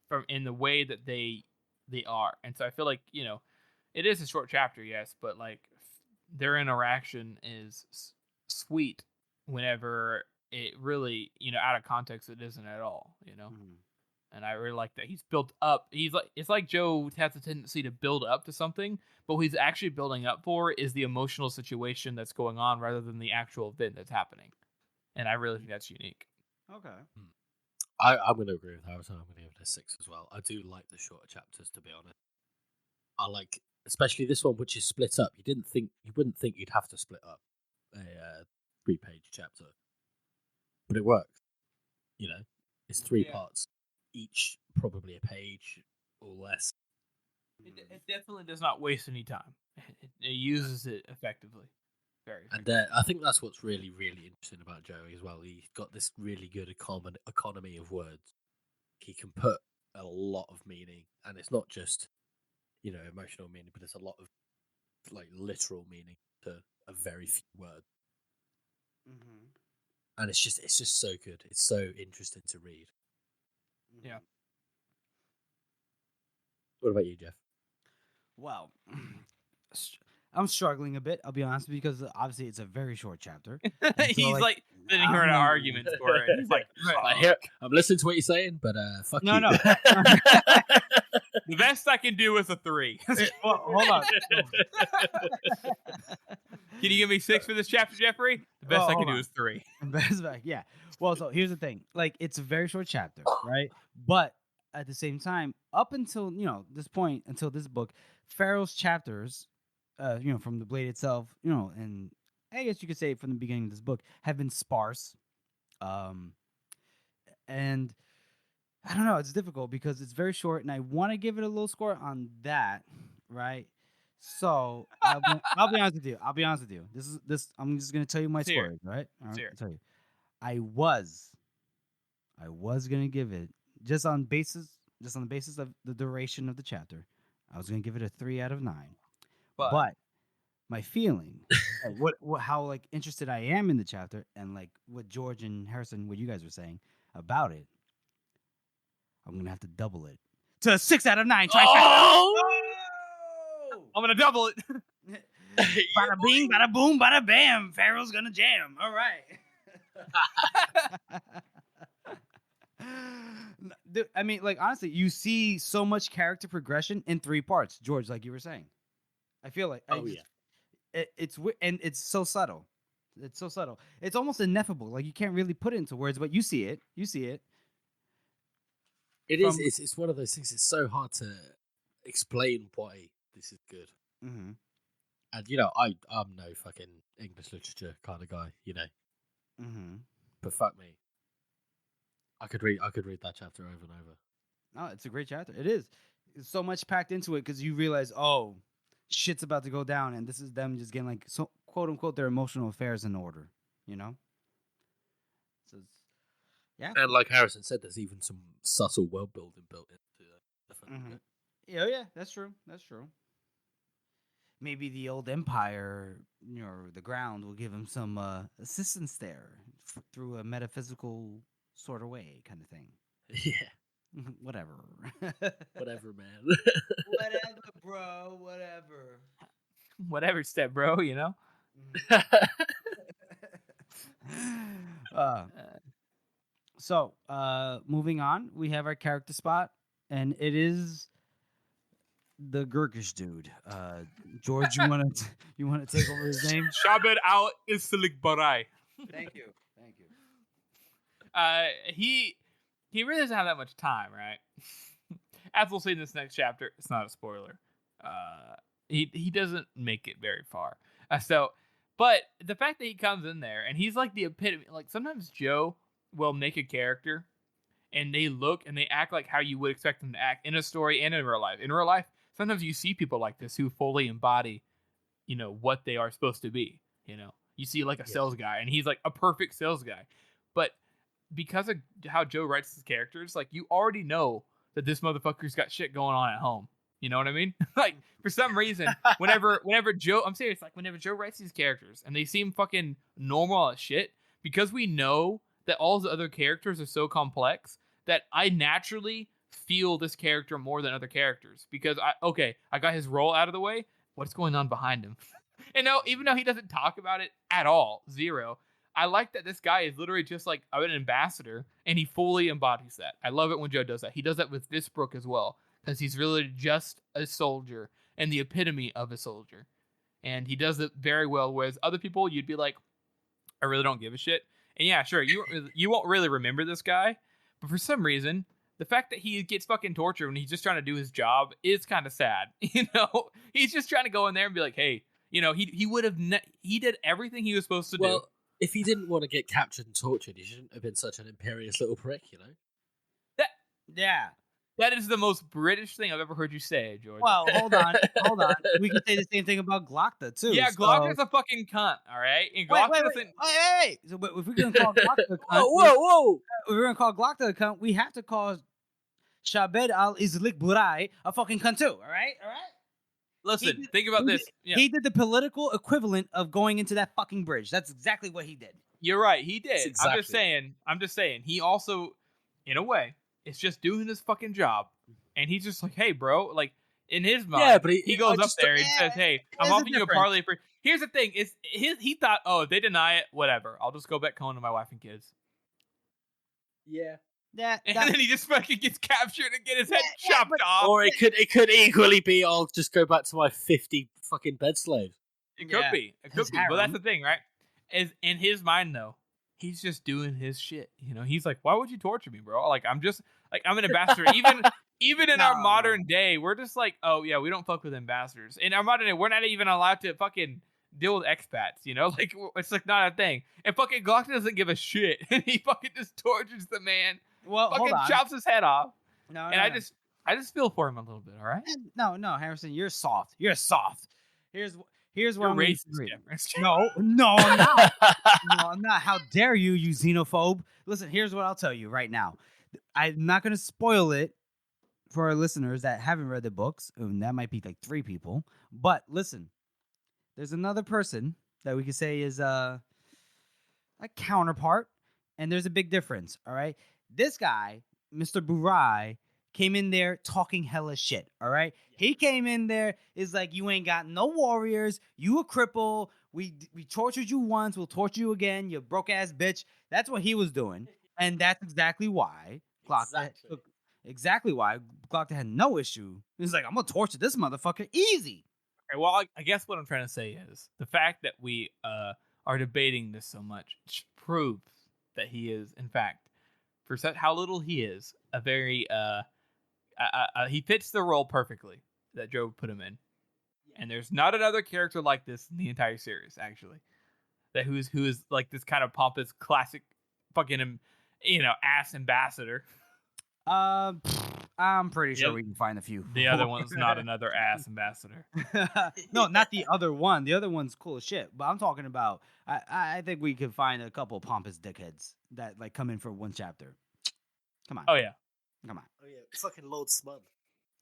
from in the way that they are. And so I feel like it is a short chapter, yes, but like their interaction is sweet whenever it really out of context it isn't at all. And I really like that he's built up. It's like Joe has a tendency to build up to something, but what he's actually building up for is the emotional situation that's going on rather than the actual event that's happening. And I really think that's unique. Okay. I'm going to agree with Harrison. I'm going to give it a 6 as well. I do like the shorter chapters, to be honest. I like, especially this one, which is split up. You wouldn't think you'd have to split up a 3-page chapter, but it works. It's 3 parts, each probably a page or less. It definitely does not waste any time. It uses it effectively. Very. And I think that's what's really, really interesting about Joey as well. He's got this really good economy of words. He can put a lot of meaning, and it's not just emotional meaning, but it's a lot of like literal meaning to a very few words. And it's just so good. It's so interesting to read. Yeah. What about you, Jeff? Well, I'm struggling a bit. I'll be honest, because obviously it's a very short chapter. He's like sitting here in an argument for it. He's like, I'm listening to what you're saying, but fuck you. No. The best I can do is a 3. Well, hold on. Can you give me 6 for this chapter, Jeffrey? The best I can do is 3. Best back, yeah. Well, so here's the thing. Like, it's a very short chapter, right? But at the same time, up until this point, until this book, Pharaoh's chapters, from the Blade itself, and I guess you could say from the beginning of this book, have been sparse. And I don't know, it's difficult because it's very short, and I want to give it a low score on that, right? So I'll be honest with you. This. I'm just gonna tell you my score, right? All right, I'll tell you. I was gonna give it just on the basis of the duration of the chapter. I was gonna give it a 3 out of 9. But my feeling, how like interested I am in the chapter, and like what George and Harrison, what you guys were saying about it, I'm gonna have to double it to a 6 out of 9. I'm gonna double it. Bada bing, bada boom, bada bam. Pharaoh's gonna jam. All right. Dude, I mean, like, honestly, you see so much character progression in 3 parts, George, like you were saying. I feel like, it's so subtle. It's so subtle. It's almost ineffable. Like, you can't really put it into words, but you see it. It's one of those things. It's so hard to explain why this is good. Mm-hmm. And I'm no fucking English literature kind of guy, Mm-hmm. But fuck me, I could read that chapter over and over. No, it's a great chapter. It is. There's so much packed into it because you realize, oh, shit's about to go down, and this is them just getting like so quote unquote their emotional affairs in order. So yeah. And like Harrison said, there's even some subtle world building built into it. Mm-hmm. Yeah, that's true. Maybe the old empire, the ground will give him some assistance there through a metaphysical sort of way, kind of thing. Yeah. Whatever. Whatever, man. Whatever, bro. Whatever. Whatever, step bro. So, moving on, we have our character spot, and it is the Gurkish dude. George, you want to take over his name? Shabed al-Islik Barai. Thank you. He really doesn't have that much time, right? As we'll see in this next chapter, it's not a spoiler. He doesn't make it very far. But the fact that he comes in there and he's like the epitome. Like sometimes Joe will make a character and they look and they act like how you would expect them to act in a story and in real life. In real life, sometimes you see people like this who fully embody, what they are supposed to be. You see like a sales guy and he's like a perfect sales guy. But because of how Joe writes his characters, like you already know that this motherfucker's got shit going on at home. You know what I mean? Like for some reason, whenever Joe, I'm serious, like whenever Joe writes these characters and they seem fucking normal as shit, because we know that all the other characters are so complex that I naturally feel this character more than other characters because I got his role out of the way. What's going on behind him? Even though he doesn't talk about it at all, zero. I like that this guy is literally just like an ambassador and he fully embodies that. I love it when Joe does that. He does that with this book as well because he's really just a soldier and the epitome of a soldier. And he does it very well, whereas other people, you'd be like, I really don't give a shit. And yeah, sure, you won't really remember this guy, but for some reason, the fact that he gets fucking tortured when he's just trying to do his job is kind of sad. He's just trying to go in there and be like, hey, he would have, he did everything he was supposed to do. If he didn't want to get captured and tortured, he shouldn't have been such an imperious little prick, Yeah. That is the most British thing I've ever heard you say, George. Well, hold on. We can say the same thing about Glockta too. Yeah, Glockta's a fucking cunt, all right? And wait. So, but if we're gonna call Glockta a cunt, whoa! If we're gonna call Glockta a cunt, we have to call Shabed al-Islik Burai a fucking cunt too. All right. Listen, think about this. Yeah. He did the political equivalent of going into that fucking bridge. That's exactly what he did. You're right. He did. Exactly. I'm just saying. He also, in a way, is just doing his fucking job. And he's just like, hey, bro, like, in his mind, but he goes up there and says, hey, I'm offering you a parlay for... Here's the thing. He thought, if they deny it, whatever. I'll just go back home to my wife and kids. Yeah. And then he just fucking gets captured and get his head chopped off. Or it could equally be, I'll just go back to my 50 fucking bed slaves. It could be. But that's the thing, right? Is in his mind, though, he's just doing his shit. He's like, why would you torture me, bro? Like, I'm an ambassador. Even in our modern day, we're just like, oh, yeah, we don't fuck with ambassadors. In our modern day, we're not even allowed to fucking deal with expats, Like, it's like not a thing. And fucking Glock doesn't give a shit. And he fucking just tortures the man. Well, fucking chops his head off. I just feel for him a little bit, all right? No, Harrison, you're soft. You're soft. Here's where I'm racist. No, I'm not. No, I'm not. How dare you xenophobe? Listen, here's what I'll tell you right now. I'm not going to spoil it for our listeners that haven't read the books, and that might be like 3 people. But listen, there's another person that we could say is a counterpart, and there's a big difference, all right? This guy, Mr. Burai, came in there talking hella shit, all right? He came in there, is like, you ain't got no warriors, you a cripple, we tortured you once, we'll torture you again, you broke-ass bitch. That's what he was doing, and that's exactly why Glockta had no issue. He's like, I'm gonna torture this motherfucker easy. Okay, well, I guess what I'm trying to say is the fact that we are debating this so much proves that he is, in fact, for how little he is, a very he fits the role perfectly that Joe put him in. And there's not another character like this in the entire series, actually, that who is like this kind of pompous, classic, fucking ass ambassador. I'm pretty sure we can find a few. The other one's not another ass ambassador. No, not the other one. The other one's cool as shit. But I'm talking about. I think we can find a couple pompous dickheads that like come in for one chapter. Come on. Oh yeah. Come on. Oh yeah. Fucking Lord Smund.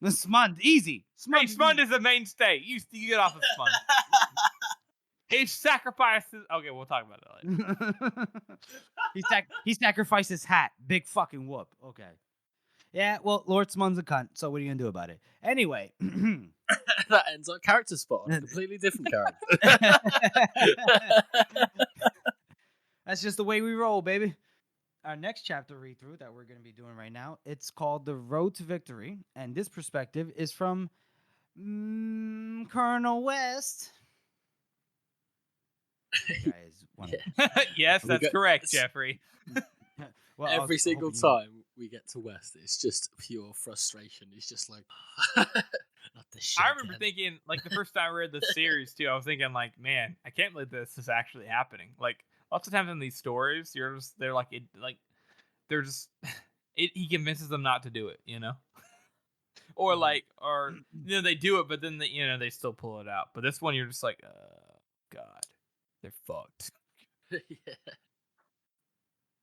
Smund, easy. Smund is the mainstay. You get off of Smund. He sacrifices. Okay, we'll talk about it later. He sacrificed his hat. Big fucking whoop. Okay. Yeah, well, Lord Smund's a cunt, so what are you going to do about it? Anyway. That ends our character spot on a completely different character. That's just the way we roll, baby. Our next chapter read-through that we're going to be doing right now, it's called The Road to Victory, and this perspective is from Colonel West. You guys want Yes, We that's got- correct, it's- Jeffrey. well, Every was single hoping time we get to West, it's just pure frustration. It's just like, not this shit. I remember again. thinking, like, the first time I read the series, too, I was thinking, like, man, I can't believe this is actually happening. Like, lots of times in these stories, they're like, they're just, he convinces them not to do it, you know? Or, they do it, but then, they still pull it out. But this one, you're just like, God, they're fucked. Yeah.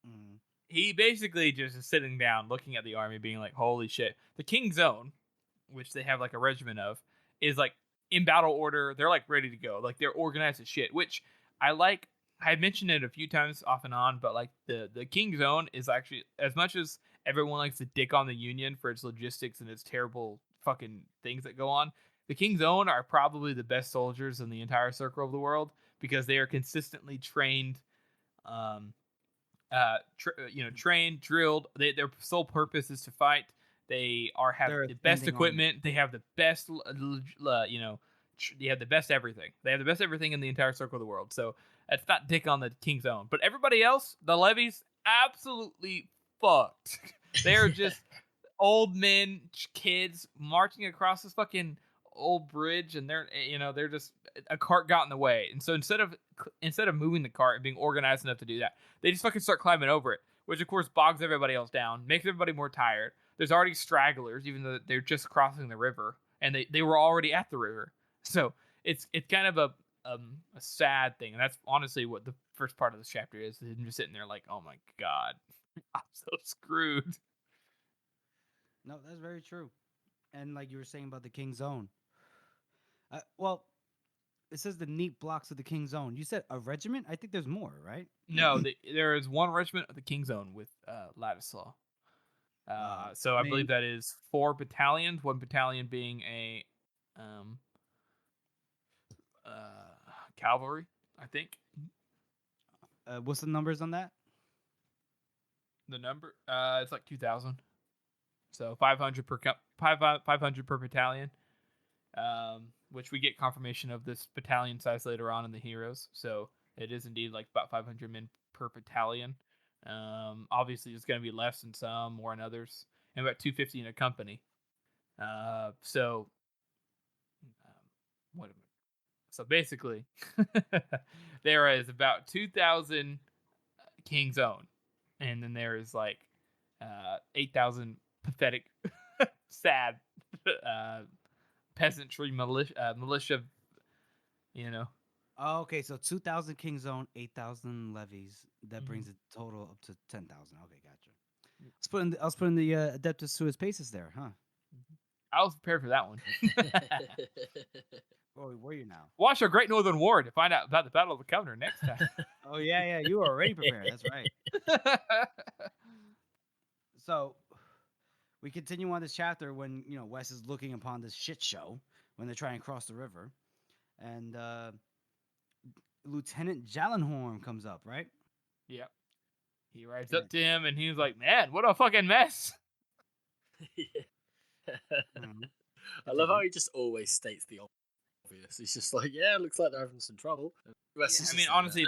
Mm. He basically just is sitting down, looking at the army, being like, holy shit. The King's Own, which they have, like, a regiment of, is, like, in battle order. They're, like, ready to go. Like, they're organized as shit, which I like. I mentioned it a few times off and on, but, like, the King's Own is actually, as much as everyone likes to dick on the Union for its logistics and its terrible fucking things that go on, the King's Own are probably the best soldiers in the entire circle of the world because they are consistently trained, trained, drilled. Their sole purpose is to fight. They have They're the a best standing equipment. They have the best, they have the best everything. They have the best everything in the entire circle of the world. So that's not dick on the King's Own. But everybody else, the levies, absolutely fucked. They're just old men, kids marching across this fucking old bridge, and they're just, a cart got in the way, and so instead of moving the cart and being organized enough to do that, they just fucking start climbing over it, which of course bogs everybody else down, makes everybody more tired. There's already stragglers, even though they're just crossing the river, and they were already at the river. So it's kind of a sad thing, and that's honestly what the first part of this chapter is. Him just sitting there like, oh my God, I'm so screwed. No, that's very true. And like you were saying about the King's Own. Well, it says the neat blocks of the King's Own. You said a regiment? I think there's more, right? No, there is one regiment of the King's Own with Ladislaw. So I believe that is 4 battalions. 1 battalion being a cavalry, I think. What's the numbers on that? The number, it's like 2,000. So 500 per battalion. Which we get confirmation of this battalion size later on in the heroes. So it is indeed like about 500 men per battalion. Obviously, it's going to be less in some, more in others, and about 250 in a company. So basically, there is about 2,000 King's Own, and then there is like 8,000 pathetic, sad peasantry militia, Oh, okay, so 2,000 King's Own, 8,000 levies. That brings the total up to 10,000. Okay, gotcha. I was putting the Adeptus Suis Paces there, huh? I was prepared for that one. Where were you now? Watch our Great Northern War to find out about the Battle of the Covenor next time. Oh, yeah, you were already prepared. That's right. So we continue on this chapter when, Wes is looking upon this shit show when they're trying to cross the river. And Lieutenant Jallenhorn comes up, right? Yep. He rides up to him and he was like, man, what a fucking mess. I love how he just always states the obvious. He's just like, yeah, looks like they're having some trouble. I mean, honestly,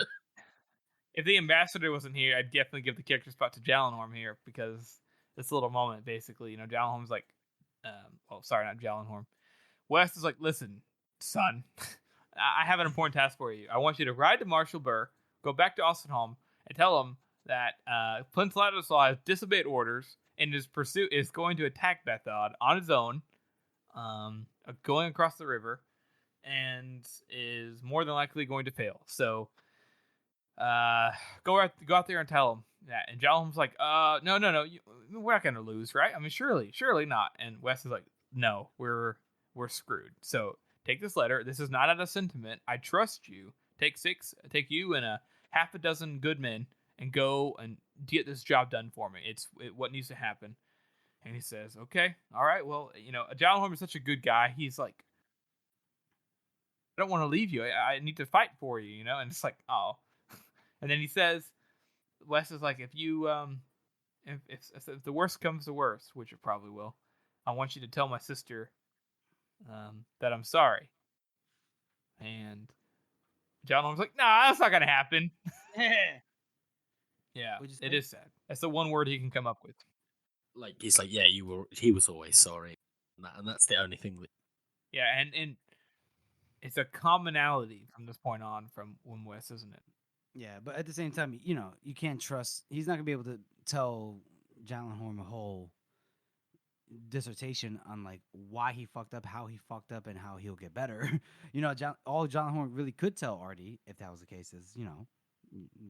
if the ambassador wasn't here, I'd definitely give the character spot to Jallenhorn here because this little moment, basically, Jallenhorn's like, sorry, not Jallenhorn. West is like, listen, son, I have an important task for you. I want you to ride to Marshal Burr, go back to Ostenholm, and tell him that Prince Ladislaw has disobeyed orders and his pursuit is going to attack Bethod on his own, going across the river, and is more than likely going to fail. So, go out there and tell him that. And Jallenhorn's like, no, we're not gonna lose, right? I mean, surely not. And West is like, no, we're screwed. So take this letter. This is not out of sentiment. I trust you. Take you and a half a dozen good men and go and get this job done for me. It's what needs to happen. And he says, okay, all right. Well, Jallenhorn is such a good guy. He's like, I don't want to leave you. I need to fight for you, And it's like, oh. And then he says, Wes is like, if the worst comes to worst, which it probably will, I want you to tell my sister that I'm sorry. And John was like, nah, that's not gonna happen. Yeah, What'd you it say? is sad. That's the one word he can come up with. Like he's like, yeah, you were. He was always sorry, and that's the only thing that. Yeah, and it's a commonality from this point on from when Wes, isn't it? Yeah, but at the same time, you can't trust. He's not gonna be able to tell Jallenhorn a whole dissertation on like why he fucked up, how he fucked up, and how he'll get better. All Jallenhorn really could tell Artie, if that was the case, is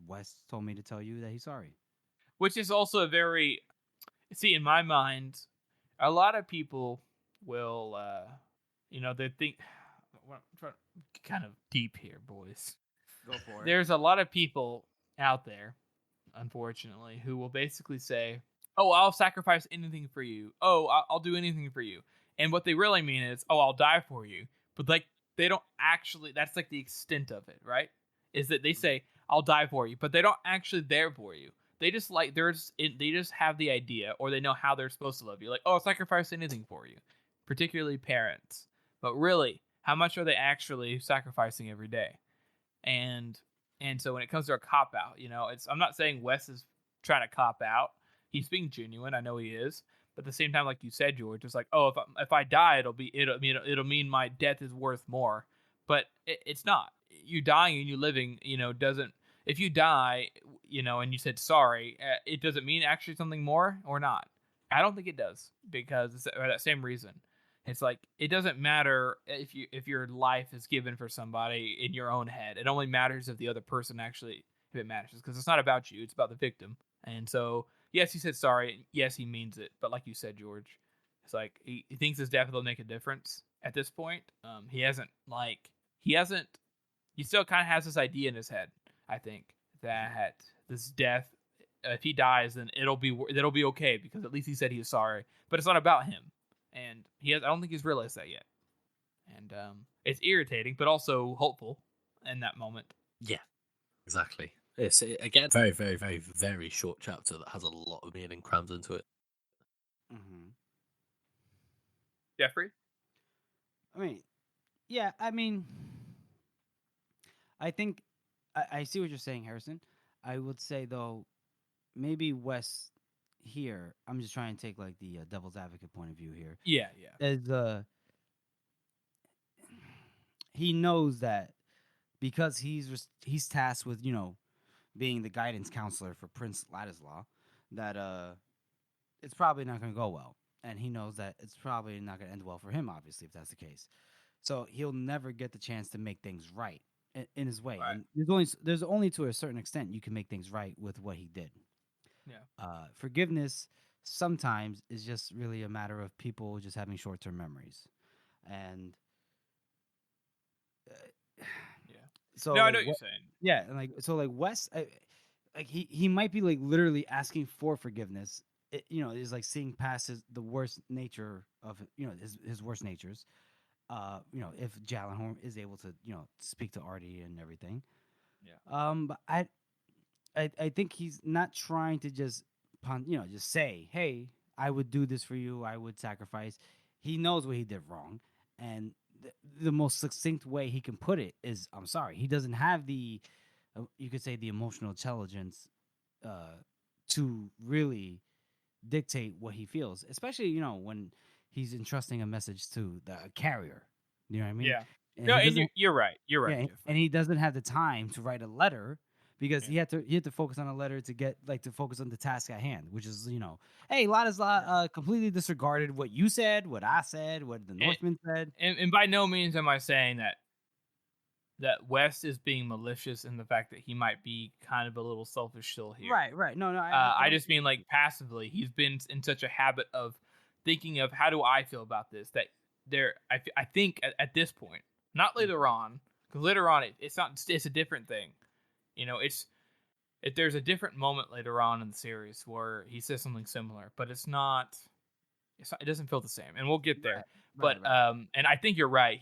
Wes told me to tell you that he's sorry. Which is also a very, see, in my mind, a lot of people will, they think, well, I'm trying to kind of deep here, boys. Go for it. There's a lot of people out there, unfortunately, who will basically say, oh, I'll sacrifice anything for you. Oh, I'll do anything for you. And what they really mean is, oh, I'll die for you. But like, they don't actually, that's like the extent of it, right? Is that they say, I'll die for you, but they don't actually there for you. They just like, they just have the idea, or they know how they're supposed to love you. Like, oh, I'll sacrifice anything for you, particularly parents. But really, how much are they actually sacrificing every day? And so when it comes to a cop out, I'm not saying Wes is trying to cop out. He's being genuine. I know he is. But at the same time, like you said, George, it's like, oh, if I die, it'll mean my death is worth more. But it's not. You dying and you living, doesn't. If you die, and you said sorry, it doesn't mean actually something more or not. I don't think it does, because it's for that same reason. It's like, it doesn't matter if your life is given for somebody in your own head. It only matters if the other person actually, if it matters, because it's not about you, it's about the victim. And so, yes, he said sorry. Yes, he means it. But like you said, George, it's like he thinks his death will make a difference at this point. He still kind of has this idea in his head, I think, that this death, if he dies, then it'll be okay, because at least he said he was sorry. But it's not about him. And I don't think he's realized that yet. And it's irritating, but also hopeful in that moment. Yeah, exactly. It's, again, very, very, very, very short chapter that has a lot of meaning crammed into it. Mm-hmm. Jeffrey? I think I see what you're saying, Harrison. I would say, though, maybe Wes here, I'm just trying to take like the devil's advocate point of view here. Yeah. As he knows that because he's tasked with being the guidance counselor for Prince Ladislaw, that it's probably not going to go well, and he knows that it's probably not going to end well for him, obviously, if that's the case. So he'll never get the chance to make things right in his way. Right. And there's only to a certain extent you can make things right with what he did. Yeah. Forgiveness sometimes is just really a matter of people just having short-term memories, and yeah. So no, like, I know what you're saying. Yeah, and like Wes, like he might be like literally asking for forgiveness. Is like seeing past the worst nature of his worst natures. If Jallenhorn is able to speak to Artie and everything. Yeah. But I think he's not trying to just just say, hey, I would do this for you, I would sacrifice. He knows what he did wrong, and the most succinct way he can put it is, I'm sorry. He doesn't have the you could say the emotional intelligence to really dictate what he feels, especially when he's entrusting a message to the carrier. You know what I mean? Yeah. And no, he and doesn't- you're right. You're right. yeah, Jeffrey. and he doesn't have the time to write a letter because he had to focus on a letter to focus on the task at hand, which is hey, Ladislaw completely disregarded what you said, what I said, what the Northman said, and by no means am I saying that West is being malicious in the fact that he might be kind of a little selfish still here. Right. No. I just mean, like, passively, he's been in such a habit of thinking of how do I feel about this, that I think at this point, not later on, because later on it's a different thing. There's a different moment later on in the series where he says something similar, but it doesn't feel the same, and we'll get there. Right. And I think you're right.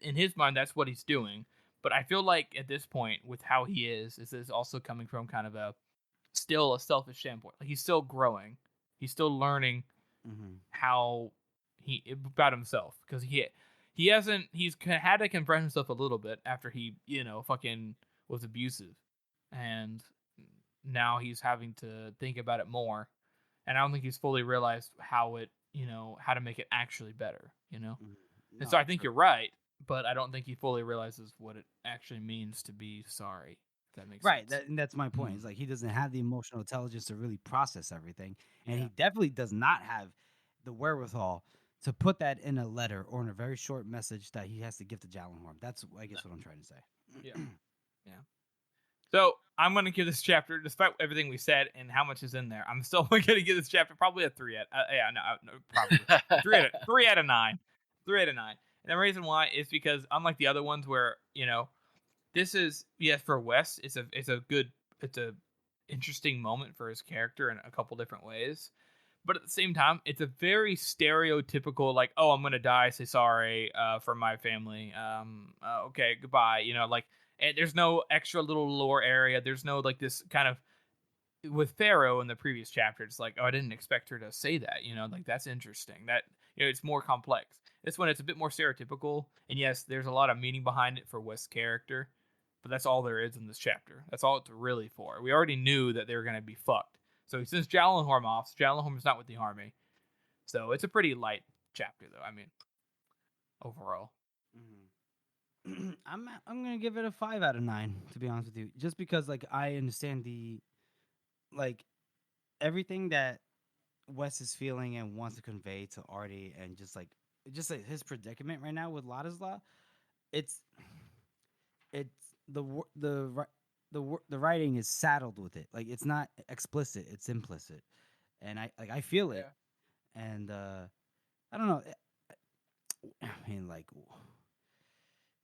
In his mind, that's what he's doing. But I feel like at this point, with how he is also coming from kind of still a selfish standpoint. Like, he's still growing. He's still learning how about himself, because he's had to confront himself a little bit after he, fucking was abusive. And now he's having to think about it more. And I don't think he's fully realized how to make it actually better, No, And so I think true. you're right, but I don't think he fully realizes what it actually means to be sorry. If that makes Right, sense. and that's my point. It's like he doesn't have the emotional intelligence to really process everything, and Yeah. he definitely does not have the wherewithal to put that in a letter or in a very short message that he has to give to Jallenhorn. That's, I guess, what I'm trying to say. Yeah. So I'm gonna give this chapter, despite everything we said and how much is in there, I'm still gonna give this chapter probably a 3 out. No, probably 3 out of 9. 3 out of 9. And the reason why is because unlike the other ones where this is for Wes, it's a interesting moment for his character in a couple different ways. But at the same time, it's a very stereotypical, like, oh, I'm gonna die, say sorry for my family. Okay, goodbye. And there's no extra little lore area. There's no like this kind of with Pharaoh in the previous chapter. It's like, oh, I didn't expect her to say that. Like that's interesting. That it's more complex. This one, it's a bit more stereotypical, and yes, there's a lot of meaning behind it for West's character, but that's all there is in this chapter. That's all it's really for. We already knew that they were gonna be fucked. So since Jallenhorn off, Jallenhorn is not with the army, so it's a pretty light chapter, though. I mean, overall. I'm gonna give it a 5 out of 9, to be honest with you, just because like I understand the everything that Wes is feeling and wants to convey to Artie, and just like his predicament right now with Ladislaw. It's the writing is saddled with it. Like it's not explicit, it's implicit, and I feel it, and I don't know.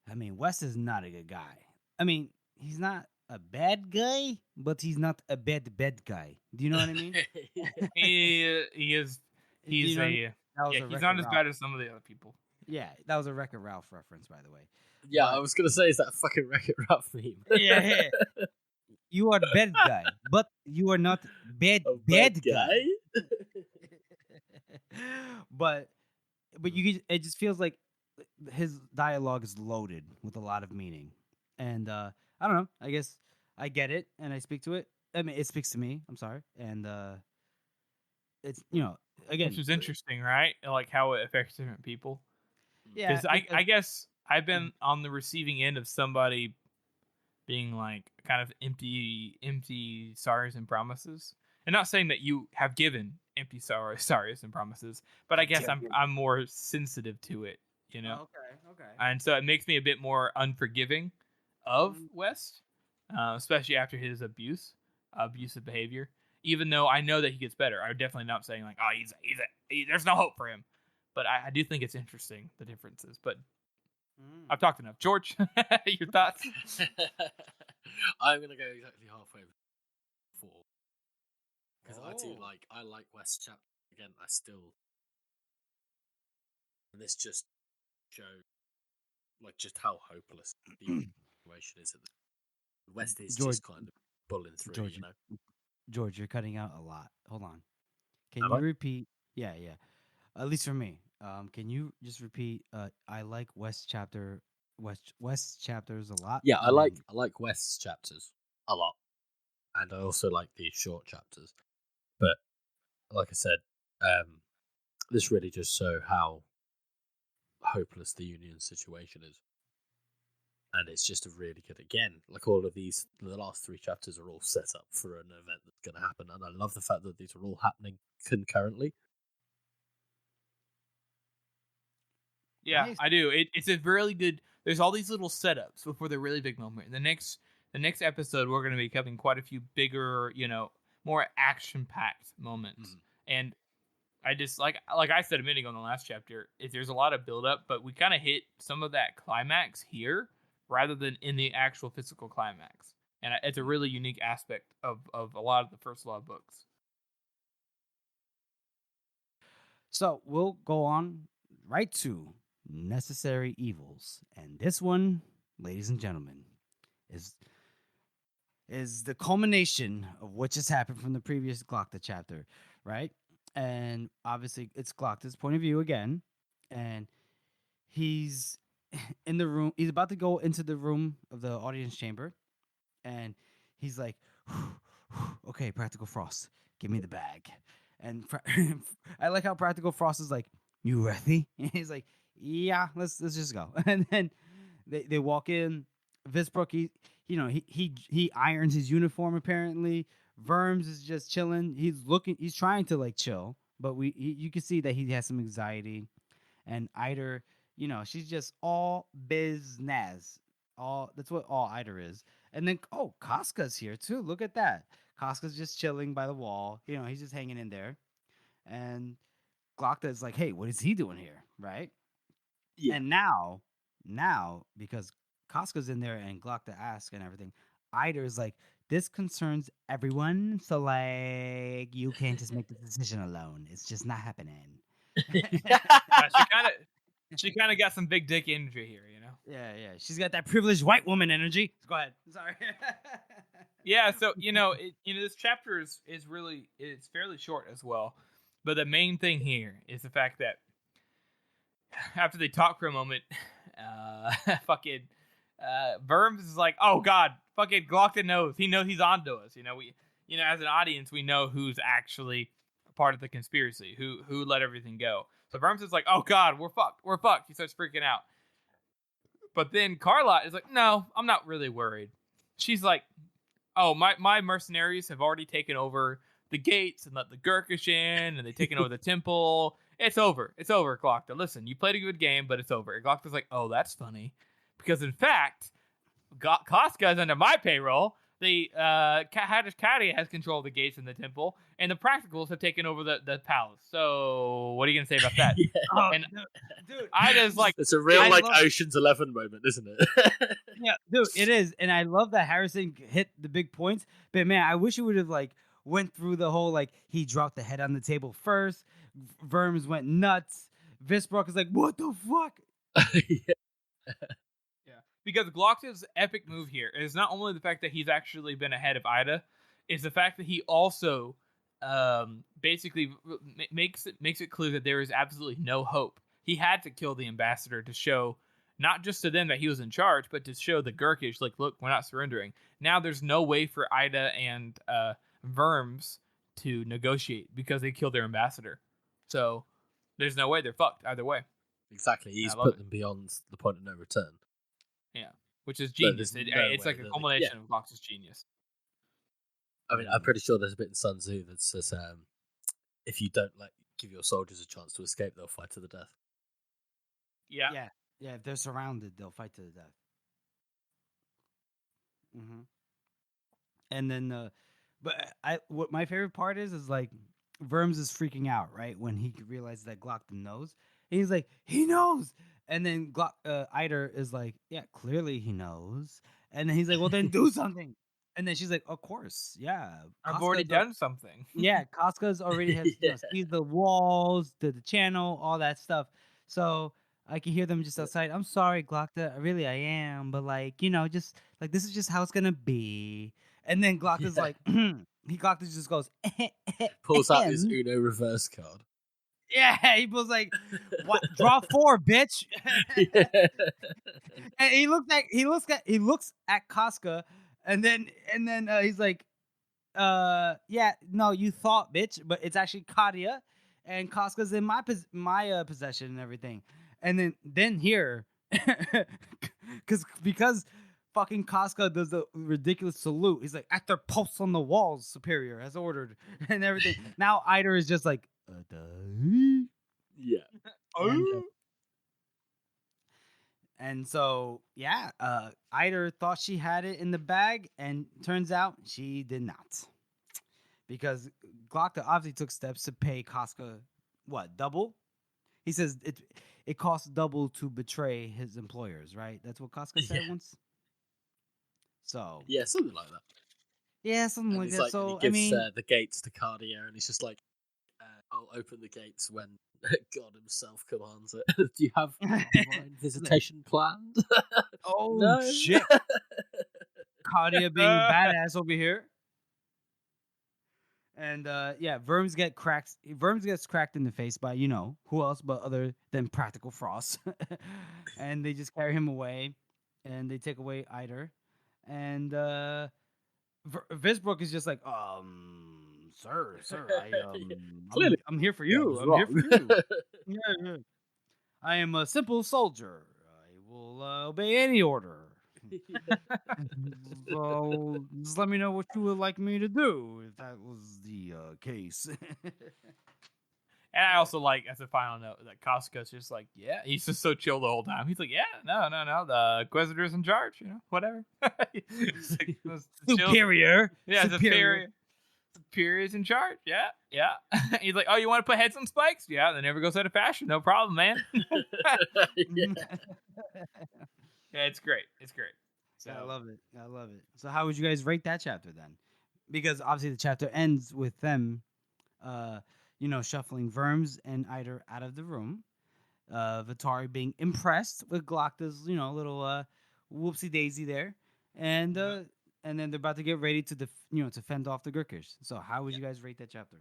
I mean, Wes is not a good guy. I mean, he's not a bad guy, but he's not a bad guy. Do you know what I mean? He is. He's he's not as bad as some of the other people. Yeah, that was a Wreck-It Ralph reference, by the way. Yeah, I was gonna say, is that a fucking Wreck-It Ralph meme? Yeah. You are bad guy, but you are not bad guy. but it just feels like his dialogue is loaded with a lot of meaning, and I don't know. I guess I get it, and I speak to it. I mean, it speaks to me. I'm sorry, and it's again, which is interesting, right? Like how it affects different people. Yeah, because I guess I've been on the receiving end of somebody being like kind of empty sorries and promises, and not saying that you have given empty sorries and promises, but I guess I'm more sensitive to it, Okay. And so it makes me a bit more unforgiving of West, especially after his abusive behavior. Even though I know that he gets better, I'm definitely not saying like, oh, there's no hope for him. But I do think it's interesting, the differences. But I've talked enough. George, your thoughts? I'm gonna go exactly halfway for, because I like West chapter again. And this just shows like just how hopeless the situation is. West is George, just kind of pulling through. George, George, you're cutting out a lot. Hold on. Can Am you I? repeat? Yeah. At least for me. Can you just repeat? I like West chapters a lot. Yeah, I like West's chapters a lot, and I also like these short chapters. But like I said, this really just shows how hopeless the Union situation is, and it's just a really good. Again, like all of these, the last 3 chapters are all set up for an event that's going to happen, and I love the fact that these are all happening concurrently. Yeah, Nice. I do. It's a really good. There's all these little setups before the really big moment. In the next episode, we're going to be covering quite a few bigger, more action-packed moments. And I just like I said a minute ago in the last chapter, there's a lot of build-up, but we kind of hit some of that climax here rather than in the actual physical climax. And it's a really unique aspect of a lot of the first law books. So we'll go on right to Necessary Evils, and this one, ladies and gentlemen, is the culmination of what just happened from the previous Glockta chapter, right? And obviously, it's Glockta's point of view again, and he's in the room. He's about to go into the room of the audience chamber, and he's like, "Okay, Practical Frost, give me the bag." And I like how Practical Frost is like, "You ready?" And he's like, "Yeah, let's just go." And then they walk in. Visbrook, he irons his uniform apparently. Verms is just chilling. He's trying to like chill, but you can see that he has some anxiety. And Eider, she's just all business. That's what all Eider is. And then Casca's here too. Look at that. Casca's just chilling by the wall. He's just hanging in there. And Glokta is like, "Hey, what is he doing here?" Right? Yeah. And now because Casca's in there and Glokta asks and everything, Eider is like, "This concerns everyone, so like you can't just make the decision alone. It's just not happening." She kind of got some big dick energy here, Yeah. She's got that privileged white woman energy. Go ahead. Sorry. Yeah, so this chapter is really, it's fairly short as well, but the main thing here is the fact that after they talk for a moment, fucking Verms is like, "Oh God, fucking Glokta knows. He knows he's onto us. We, as an audience, we know who's actually a part of the conspiracy, who let everything go." So Verms is like, "Oh God, we're fucked." He starts freaking out. But then Carlotte is like, "No, I'm not really worried." She's like, "Oh, my mercenaries have already taken over the gates and let the Gurkish in, and they've taken over the temple. It's over. It's over, Glokta. Listen, you played a good game, but it's over." And Glokta's like, "Oh, that's funny. Because in fact, Casca is under my payroll. The Kadia has control of the gates in the temple, and the Practicals have taken over the palace. So what are you going to say about that?" Yeah. And Dude, Ida's like, it's a real Ocean's 11 moment, isn't it? yeah, dude, it is. And I love that Harrison hit the big points. But man, I wish it would have like went through the whole like he dropped the head on the table first. Verms went nuts. Visbrook is like, "What the fuck?" Yeah. Because Glokta's epic move here is not only the fact that he's actually been ahead of Ida, it's the fact that he also basically makes it clear that there is absolutely no hope. He had to kill the ambassador to show not just to them that he was in charge, but to show the Gurkish, like, look, we're not surrendering. Now there's no way for Ida and Verms to negotiate because they killed their ambassador. So there's no way, they're fucked either way. Exactly. He's put them beyond the point of no return. Yeah, which is genius. It's like a culmination of Glokta's genius. I mean, I'm pretty sure there's a bit in Sun Tzu that says, if you don't give your soldiers a chance to escape, they'll fight to the death. Yeah. If they're surrounded, they'll fight to the death. Mm-hmm. And then, what my favorite part is like, Verms is freaking out, right, when he realizes that Glokta knows. And he's like, "He knows." And then Eider is like, "Yeah, clearly he knows." And then he's like, "Well, then do something." And then she's like, "Of course, yeah. I've already done something." Yeah, Casca's already has sees the walls, the channel, all that stuff. So I can hear them just outside. "I'm sorry, Glokta. Really, I am. But just like this is just how it's gonna be." And then Glokta's like, Glokta just goes, pulls out his Uno reverse card. Yeah, he was like, "What? Draw 4, bitch." Yeah. And he looks at Casca, and then he's like, "Yeah, no, you thought, bitch, but it's actually Kadia, and Casca's in my possession and everything." And then here, because fucking Casca does the ridiculous salute. He's like, "At their posts on the walls, superior as ordered," and everything. Now Eider is just like, yeah. And so, yeah, Eider thought she had it in the bag, and turns out she did not. Because Glokta obviously took steps to pay Casca, double? He says it costs double to betray his employers, right? That's what Casca said once? So. Yeah, something like that. Yeah, something like that. So, he gives the gates to Cardia, and he's just like, "I'll open the gates when God himself commands it." "Do you have divine visitation planned?" Oh, no. Shit. Cardia being badass over here. And yeah, Worms gets cracked in the face by who else but other than Practical Frost, and they just carry him away, and they take away Eider, and Visbrook is just like, sir, Clearly, I'm here for yeah, I you. was I'm here for wrong. you. Yeah, yeah. I am a simple soldier. I will obey any order. So just let me know what you would like me to do if that was the case. And I also like, as a final note, that Costco's just like, yeah, he's just so chill the whole time. He's like, yeah, no, the Inquisitor's in charge, whatever. He's like, chill. Superior. Yeah, Superior's in charge. Yeah. He's like, oh, you want to put heads on spikes? Yeah, they never goes out of fashion. No problem, man. Yeah. Yeah, it's great. So I love it. So how would you guys rate that chapter then? Because obviously the chapter ends with them, shuffling Worms and Eider out of the room. Vitari being impressed with Glocta's, little whoopsie daisy there, and then they're about to get ready to to fend off the Gurkers. So how would you guys rate that chapter?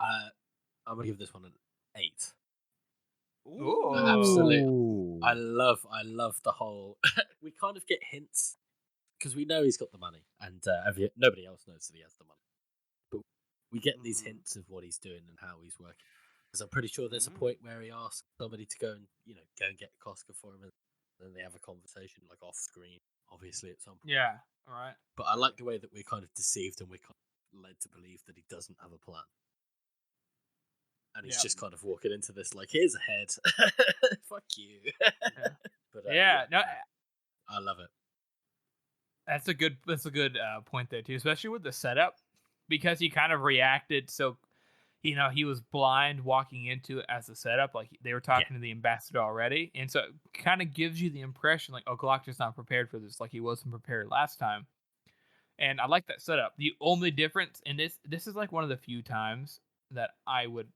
I'm gonna give this one an 8. Ooh. Absolutely. I love the whole. We kind of get hints because we know he's got the money, and nobody else knows that he has the money. But we get these hints of what he's doing and how he's working. Because I'm pretty sure there's a point where he asks somebody to go and get Costco for him, and then they have a conversation like off screen, obviously at some point. Yeah, all right. But I like the way that we're kind of deceived and we're kind of led to believe that he doesn't have a plan. And he's just kind of walking into this like, here's a head. Fuck you. Yeah. But, No, I love it. That's a good point there too, especially with the setup, because he kind of reacted. So, he was blind walking into it as a setup, like they were talking to the ambassador already, and so it kind of gives you the impression like, oh, Glocta's not prepared for this, like he wasn't prepared last time. And I like that setup. The only difference in this is like one of the few times that I would,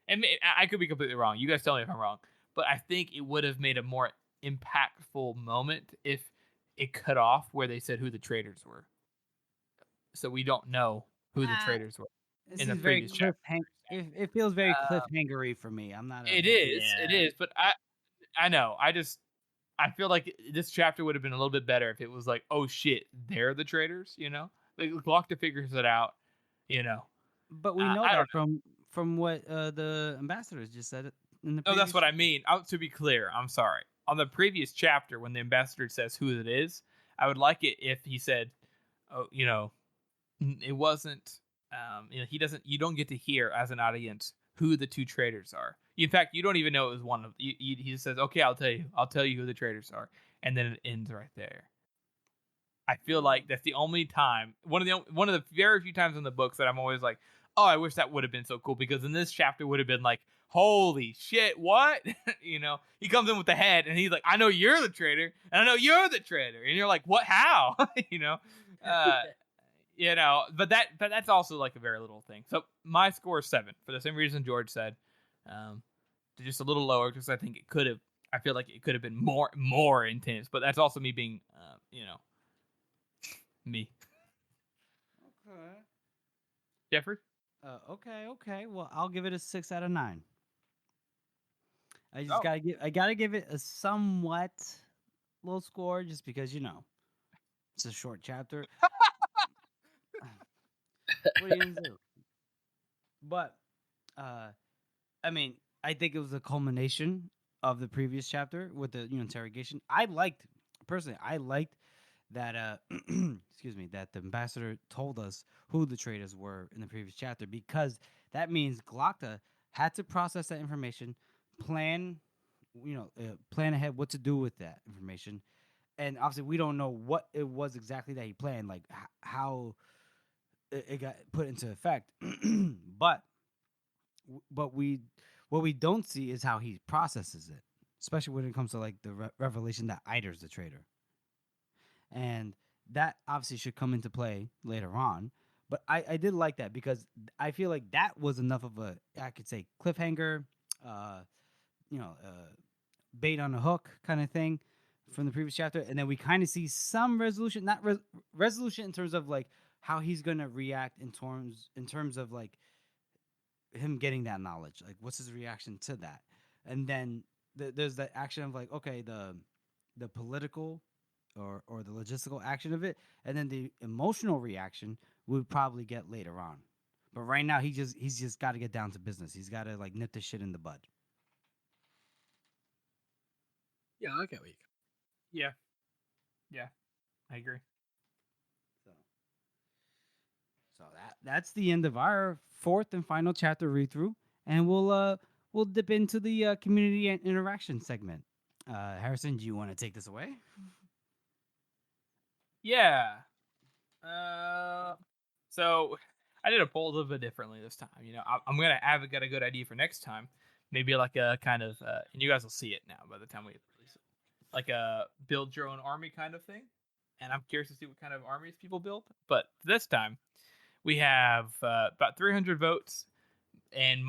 and I could be completely wrong. You guys tell me if I'm wrong, but I think it would have made a more impactful moment if it cut off where they said who the traitors were. So we don't know who the traitors were in the previous chapter. It feels very cliffhangery for me. I'm not. It is, but I know. I feel like this chapter would have been a little bit better if it was like, oh shit, they're the traitors. Like Glocta figures it out. But we know that from what the ambassadors just said in the. No, that's what I mean. To be clear, I'm sorry. On the previous chapter, when the ambassador says who it is, I would like it if he said, "Oh, it wasn't." He doesn't. You don't get to hear as an audience who the two traitors are. In fact, you don't even know it was one of. He just says, "Okay, I'll tell you. I'll tell you who the traitors are," and then it ends right there. I feel like that's the only time, one of the very few times in the books that I'm always like, oh, I wish that would have been so cool, because in this chapter would have been like, holy shit, what? He comes in with the head and he's like, I know you're the traitor and I know you're the traitor, and you're like, what? How? But that's also like a very little thing. So my score is 7 for the same reason George said, just a little lower because I think I feel like it could have been more intense, but that's also me being, me. Okay. Jeffrey? Okay. Well, I'll give it a 6 out of 9. I gotta give it a somewhat low score just because it's a short chapter. What are you gonna do? But I mean, I think it was a culmination of the previous chapter with the interrogation. I liked that that the ambassador told us who the traitors were in the previous chapter, because that means Glocta had to process that information, plan ahead what to do with that information, and obviously we don't know what it was exactly that he planned, like how it got put into effect, but what we don't see is how he processes it, especially when it comes to like the revelation that Eider's the traitor. And that obviously should come into play later on. But I did like that because I feel like that was enough of a, I could say, cliffhanger, bait on a hook kind of thing from the previous chapter. And then we kind of see some resolution, not resolution in terms of like how he's gonna react in terms of like him getting that knowledge. Like, what's his reaction to that? And then there's the action of like, okay, the political or the logistical action of it, and then the emotional reaction would probably get later on. But right now, he's just got to get down to business. He's got to like nip this shit in the bud. Yeah, I get what you. Yeah, I agree. So that's the end of our fourth and final chapter read through, and we'll dip into the community and interaction segment. Harrison, do you want to take this away? Yeah. So I did a poll a little bit differently this time. You know, I'm gonna have got a good idea for next time. Maybe like a kind of, and you guys will see it now by the time we release it, like a build your own army kind of thing. And I'm curious to see what kind of armies people build. But this time, we have about 300 votes. And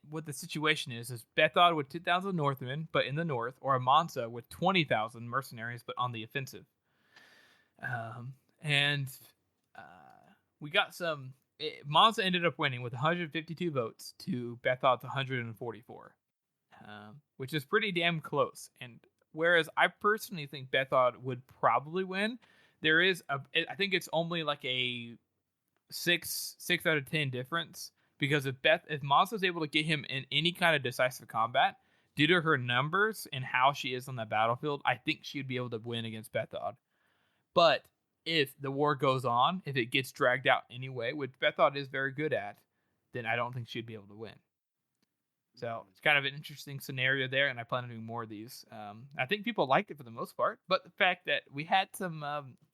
what the situation is Bethod with 2,000 Northmen, but in the north, or a Monza with 20,000 mercenaries, but on the offensive. And we got some. Monza ended up winning with 152 votes to Bethod's 144, which is pretty damn close. And whereas I personally think Bethod would probably win, I think it's only like a 6 out of 10 difference, because if Monza is able to get him in any kind of decisive combat due to her numbers and how she is on the battlefield, I think she'd be able to win against Bethod. But if the war goes on, if it gets dragged out anyway, which Bethod is very good at, then I don't think she'd be able to win. So it's kind of an interesting scenario there, and I plan on doing more of these. I think people liked it for the most part, but the fact that we had some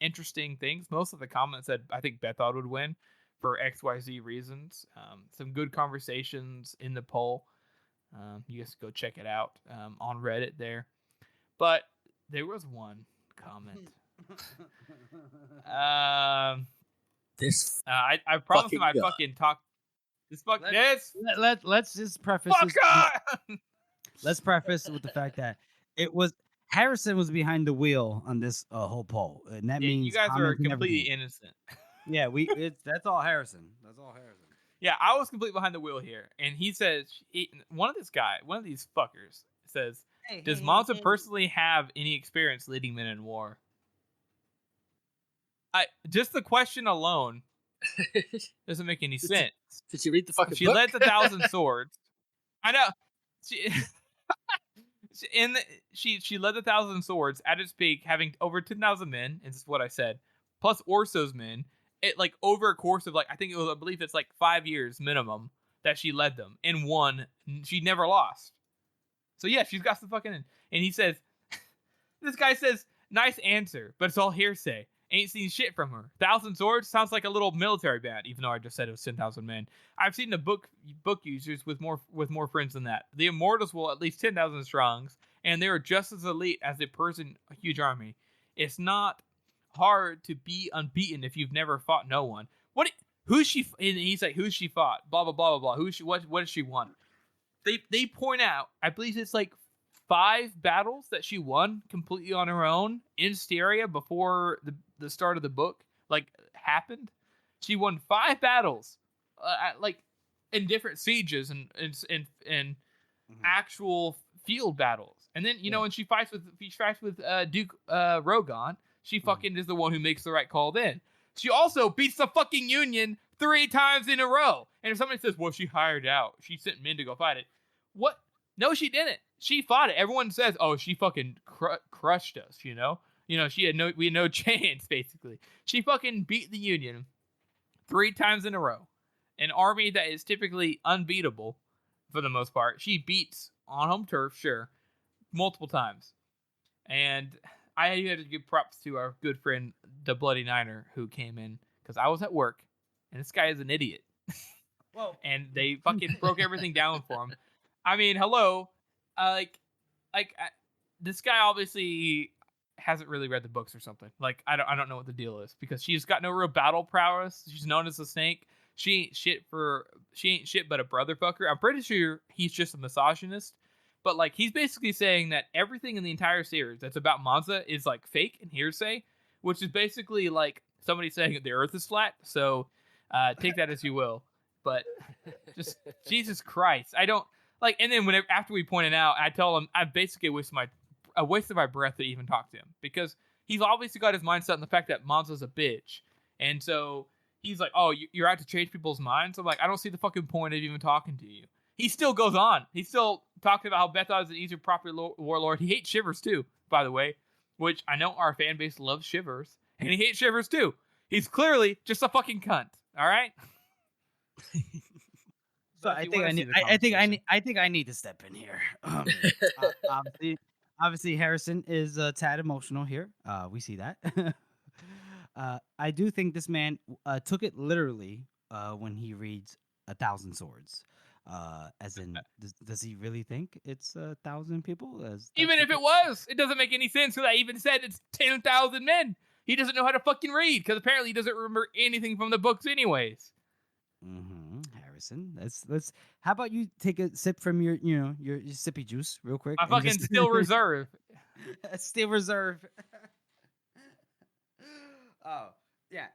interesting things, most of the comments said I think Bethod would win for XYZ reasons. Some good conversations in the poll. You guys go check it out on Reddit there. But there was one comment. I promised him I'd fucking talk. Let's just preface this. Let's preface with the fact that it was Harrison was behind the wheel on this whole poll, and that means you guys are completely innocent. Yeah, that's all Harrison. That's all Harrison. Yeah, I was completely behind the wheel here, and he says one of these fuckers says, "Does Monza personally have any experience leading men in war?" Just the question alone doesn't make any sense. Did you read the fucking She book? led 1,000 swords. I know. She led 1,000 swords at its peak, having over 10,000 men. And this is what I said, plus Orso's men. It like over a course of I believe it's like 5 years minimum that she led them, and won. She never lost. So yeah, she's got some fucking. And he says, this guy says, nice answer, but it's all hearsay. Ain't seen shit from her. 1,000 swords sounds like a little military band, even though I just said it was 10,000 men. I've seen the book users with more friends than that. The Immortals will at least 10,000 strongs, and they are just as elite as a huge army. It's not hard to be unbeaten if you've never fought no one. Who's she? And he's like, who's she fought? Blah blah blah blah blah. Who's she? What has she won? They point out, I believe it's like 5 battles that she won completely on her own in Styria before the start of the book happened. She won 5 battles, in different sieges and actual field battles. And then when she fights with Duke Rogan, she fucking is the one who makes the right call. Then she also beats the fucking Union 3 times in a row. And if somebody says, "Well, she hired out, she sent men to go fight it," what? No, she didn't. She fought it. Everyone says, "Oh, she fucking crushed us." We had no chance. Basically, she fucking beat the Union 3 times in a row. An army that is typically unbeatable for the most part, she beats on home turf, sure, multiple times. And I had to give props to our good friend, the Bloody Niner, who came in because I was at work, and this guy is an idiot. Whoa. And they fucking broke everything down for him. I mean, hello, this guy obviously hasn't really read the books or something. I don't know what the deal is, because she's got no real battle prowess. She's known as a snake. She ain't shit but a brother fucker. I'm pretty sure he's just a misogynist. But he's basically saying that everything in the entire series that's about Monza is fake and hearsay, which is basically somebody saying the Earth is flat. So take that as you will. But just Jesus Christ, I don't like. And then whenever after we point it out, I tell him I basically wasted my breath to even talk to him because he's obviously got his mindset on the fact that Monza's a bitch, and so he's like, "Oh, you're out to change people's minds." I'm like, I don't see the fucking point of even talking to you. He still goes on. He's still talking about how Bethod is an easier proper warlord. He hates Shivers too, by the way, which I know our fan base loves Shivers, and he hates Shivers too. He's clearly just a fucking cunt. All right. So I think I need to step in here. Obviously, Harrison is a tad emotional here. We see that. I do think this man took it literally when he reads 1,000 swords. As in, does he really think it's 1,000 people? Even if it was, it doesn't make any sense because I even said it's 10,000 men. He doesn't know how to fucking read because apparently he doesn't remember anything from the books anyways. Harrison, let's. How about you take a sip from your sippy juice real quick? I fucking still reserve. Still reserve. Oh yeah,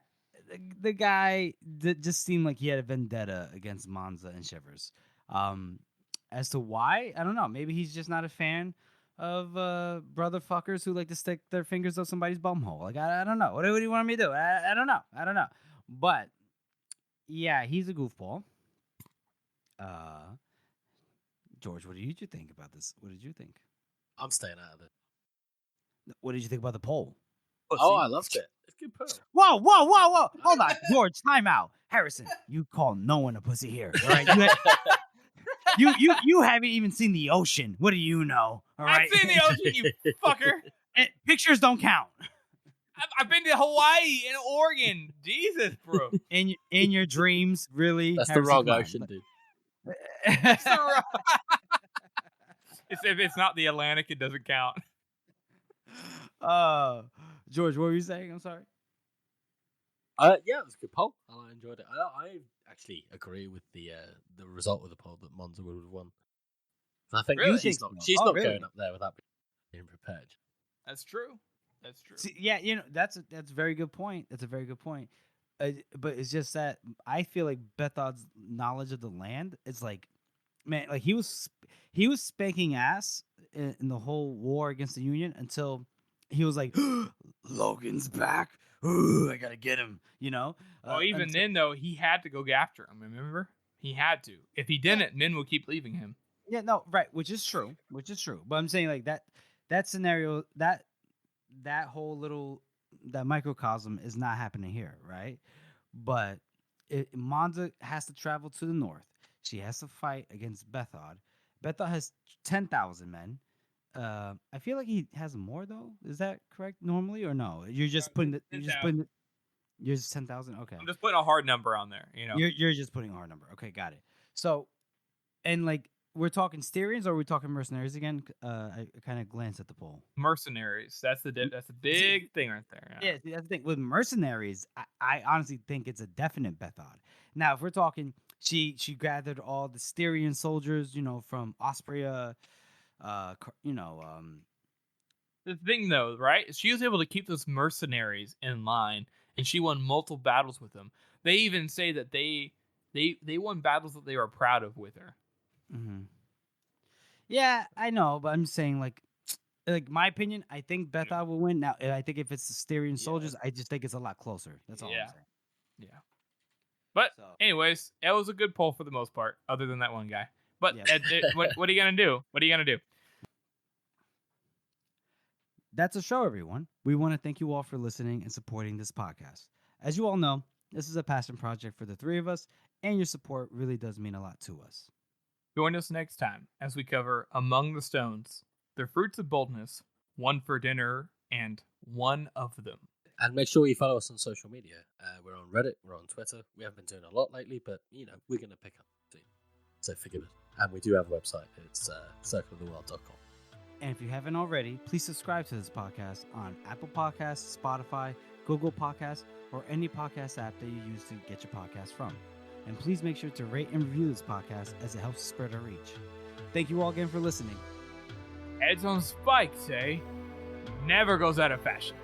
the guy just seemed like he had a vendetta against Monza and Shivers. As to why, I don't know. Maybe he's just not a fan of brother fuckers who like to stick their fingers up somebody's bumhole. Like I don't know. What do you want me to do? I don't know. But yeah, he's a goofball. George, what did you think about this? What did you think? I'm staying out of it. What did you think about the poll? Oh, I loved it. It's a good poll. Whoa. Hold on, George, time out. Harrison, you call no one a pussy here. All right. You haven't even seen the ocean. What do you know? All right. I've seen the ocean, you fucker. And pictures don't count. I've been to Hawaii and Oregon. Jesus, bro. In your dreams, really? That's Harrison, the wrong ocean, dude. It's the wrong. If it's not the Atlantic, it doesn't count. George, what were you saying? I'm sorry. Yeah, it was a good poll. I enjoyed it. I actually agree with the result of the poll that Monza would have won. I think really? she's not really? Going up there without being prepared. That's true. See, yeah, that's a very good point. That's a very good point. But it's just that I feel like Bethod's knowledge of the land is like, man, like he was spanking ass in the whole war against the Union until he was like, Logan's back. Ooh, I gotta get him. Even then though, he had to go after him. Remember, he had to. If he didn't, men would keep leaving him. Yeah, no, right, which is true. But I'm saying like that scenario that whole little that microcosm is not happening here, right? But Monza has to travel to the north. She has to fight against Bethod. Bethod has 10,000 men. I feel like he has more though. Is that correct normally or no? You're just putting you're just 10,000. Okay. I'm just putting a hard number on there. You're just putting a hard number. Okay, got it. So, and like we're talking Styrians or are we talking mercenaries again? I kind of glanced at the poll. Mercenaries. That's a big thing right there. Yeah, that's the thing. With mercenaries, I honestly think it's a definite Bethod. Now, if we're talking, she gathered all the Styrian soldiers, from Austria. The thing though, right? She was able to keep those mercenaries in line, and she won multiple battles with them. They even say that they won battles that they were proud of with her. Mm-hmm. Yeah, I know, but I'm just saying, like my opinion, I think Bethod will win. Now, I think if it's the Styrian soldiers, I just think it's a lot closer. That's all I'm saying. Yeah. But anyways, it was a good poll for the most part, other than that one guy. But what are you gonna do? What are you gonna do? That's a show, everyone. We want to thank you all for listening and supporting this podcast. As you all know, this is a passion project for the three of us, and your support really does mean a lot to us. Join us next time as we cover Among the Stones, The Fruits of Boldness, One for Dinner, and One of Them. And make sure you follow us on social media. We're on Reddit, we're on Twitter. We haven't been doing a lot lately, but we're going to pick up soon. So forgive us. And we do have a website. It's circleoftheworld.com. And if you haven't already, please subscribe to this podcast on Apple Podcasts, Spotify, Google Podcasts, or any podcast app that you use to get your podcast from. And please make sure to rate and review this podcast as it helps spread our reach. Thank you all again for listening. Heads on spikes, eh? Never goes out of fashion.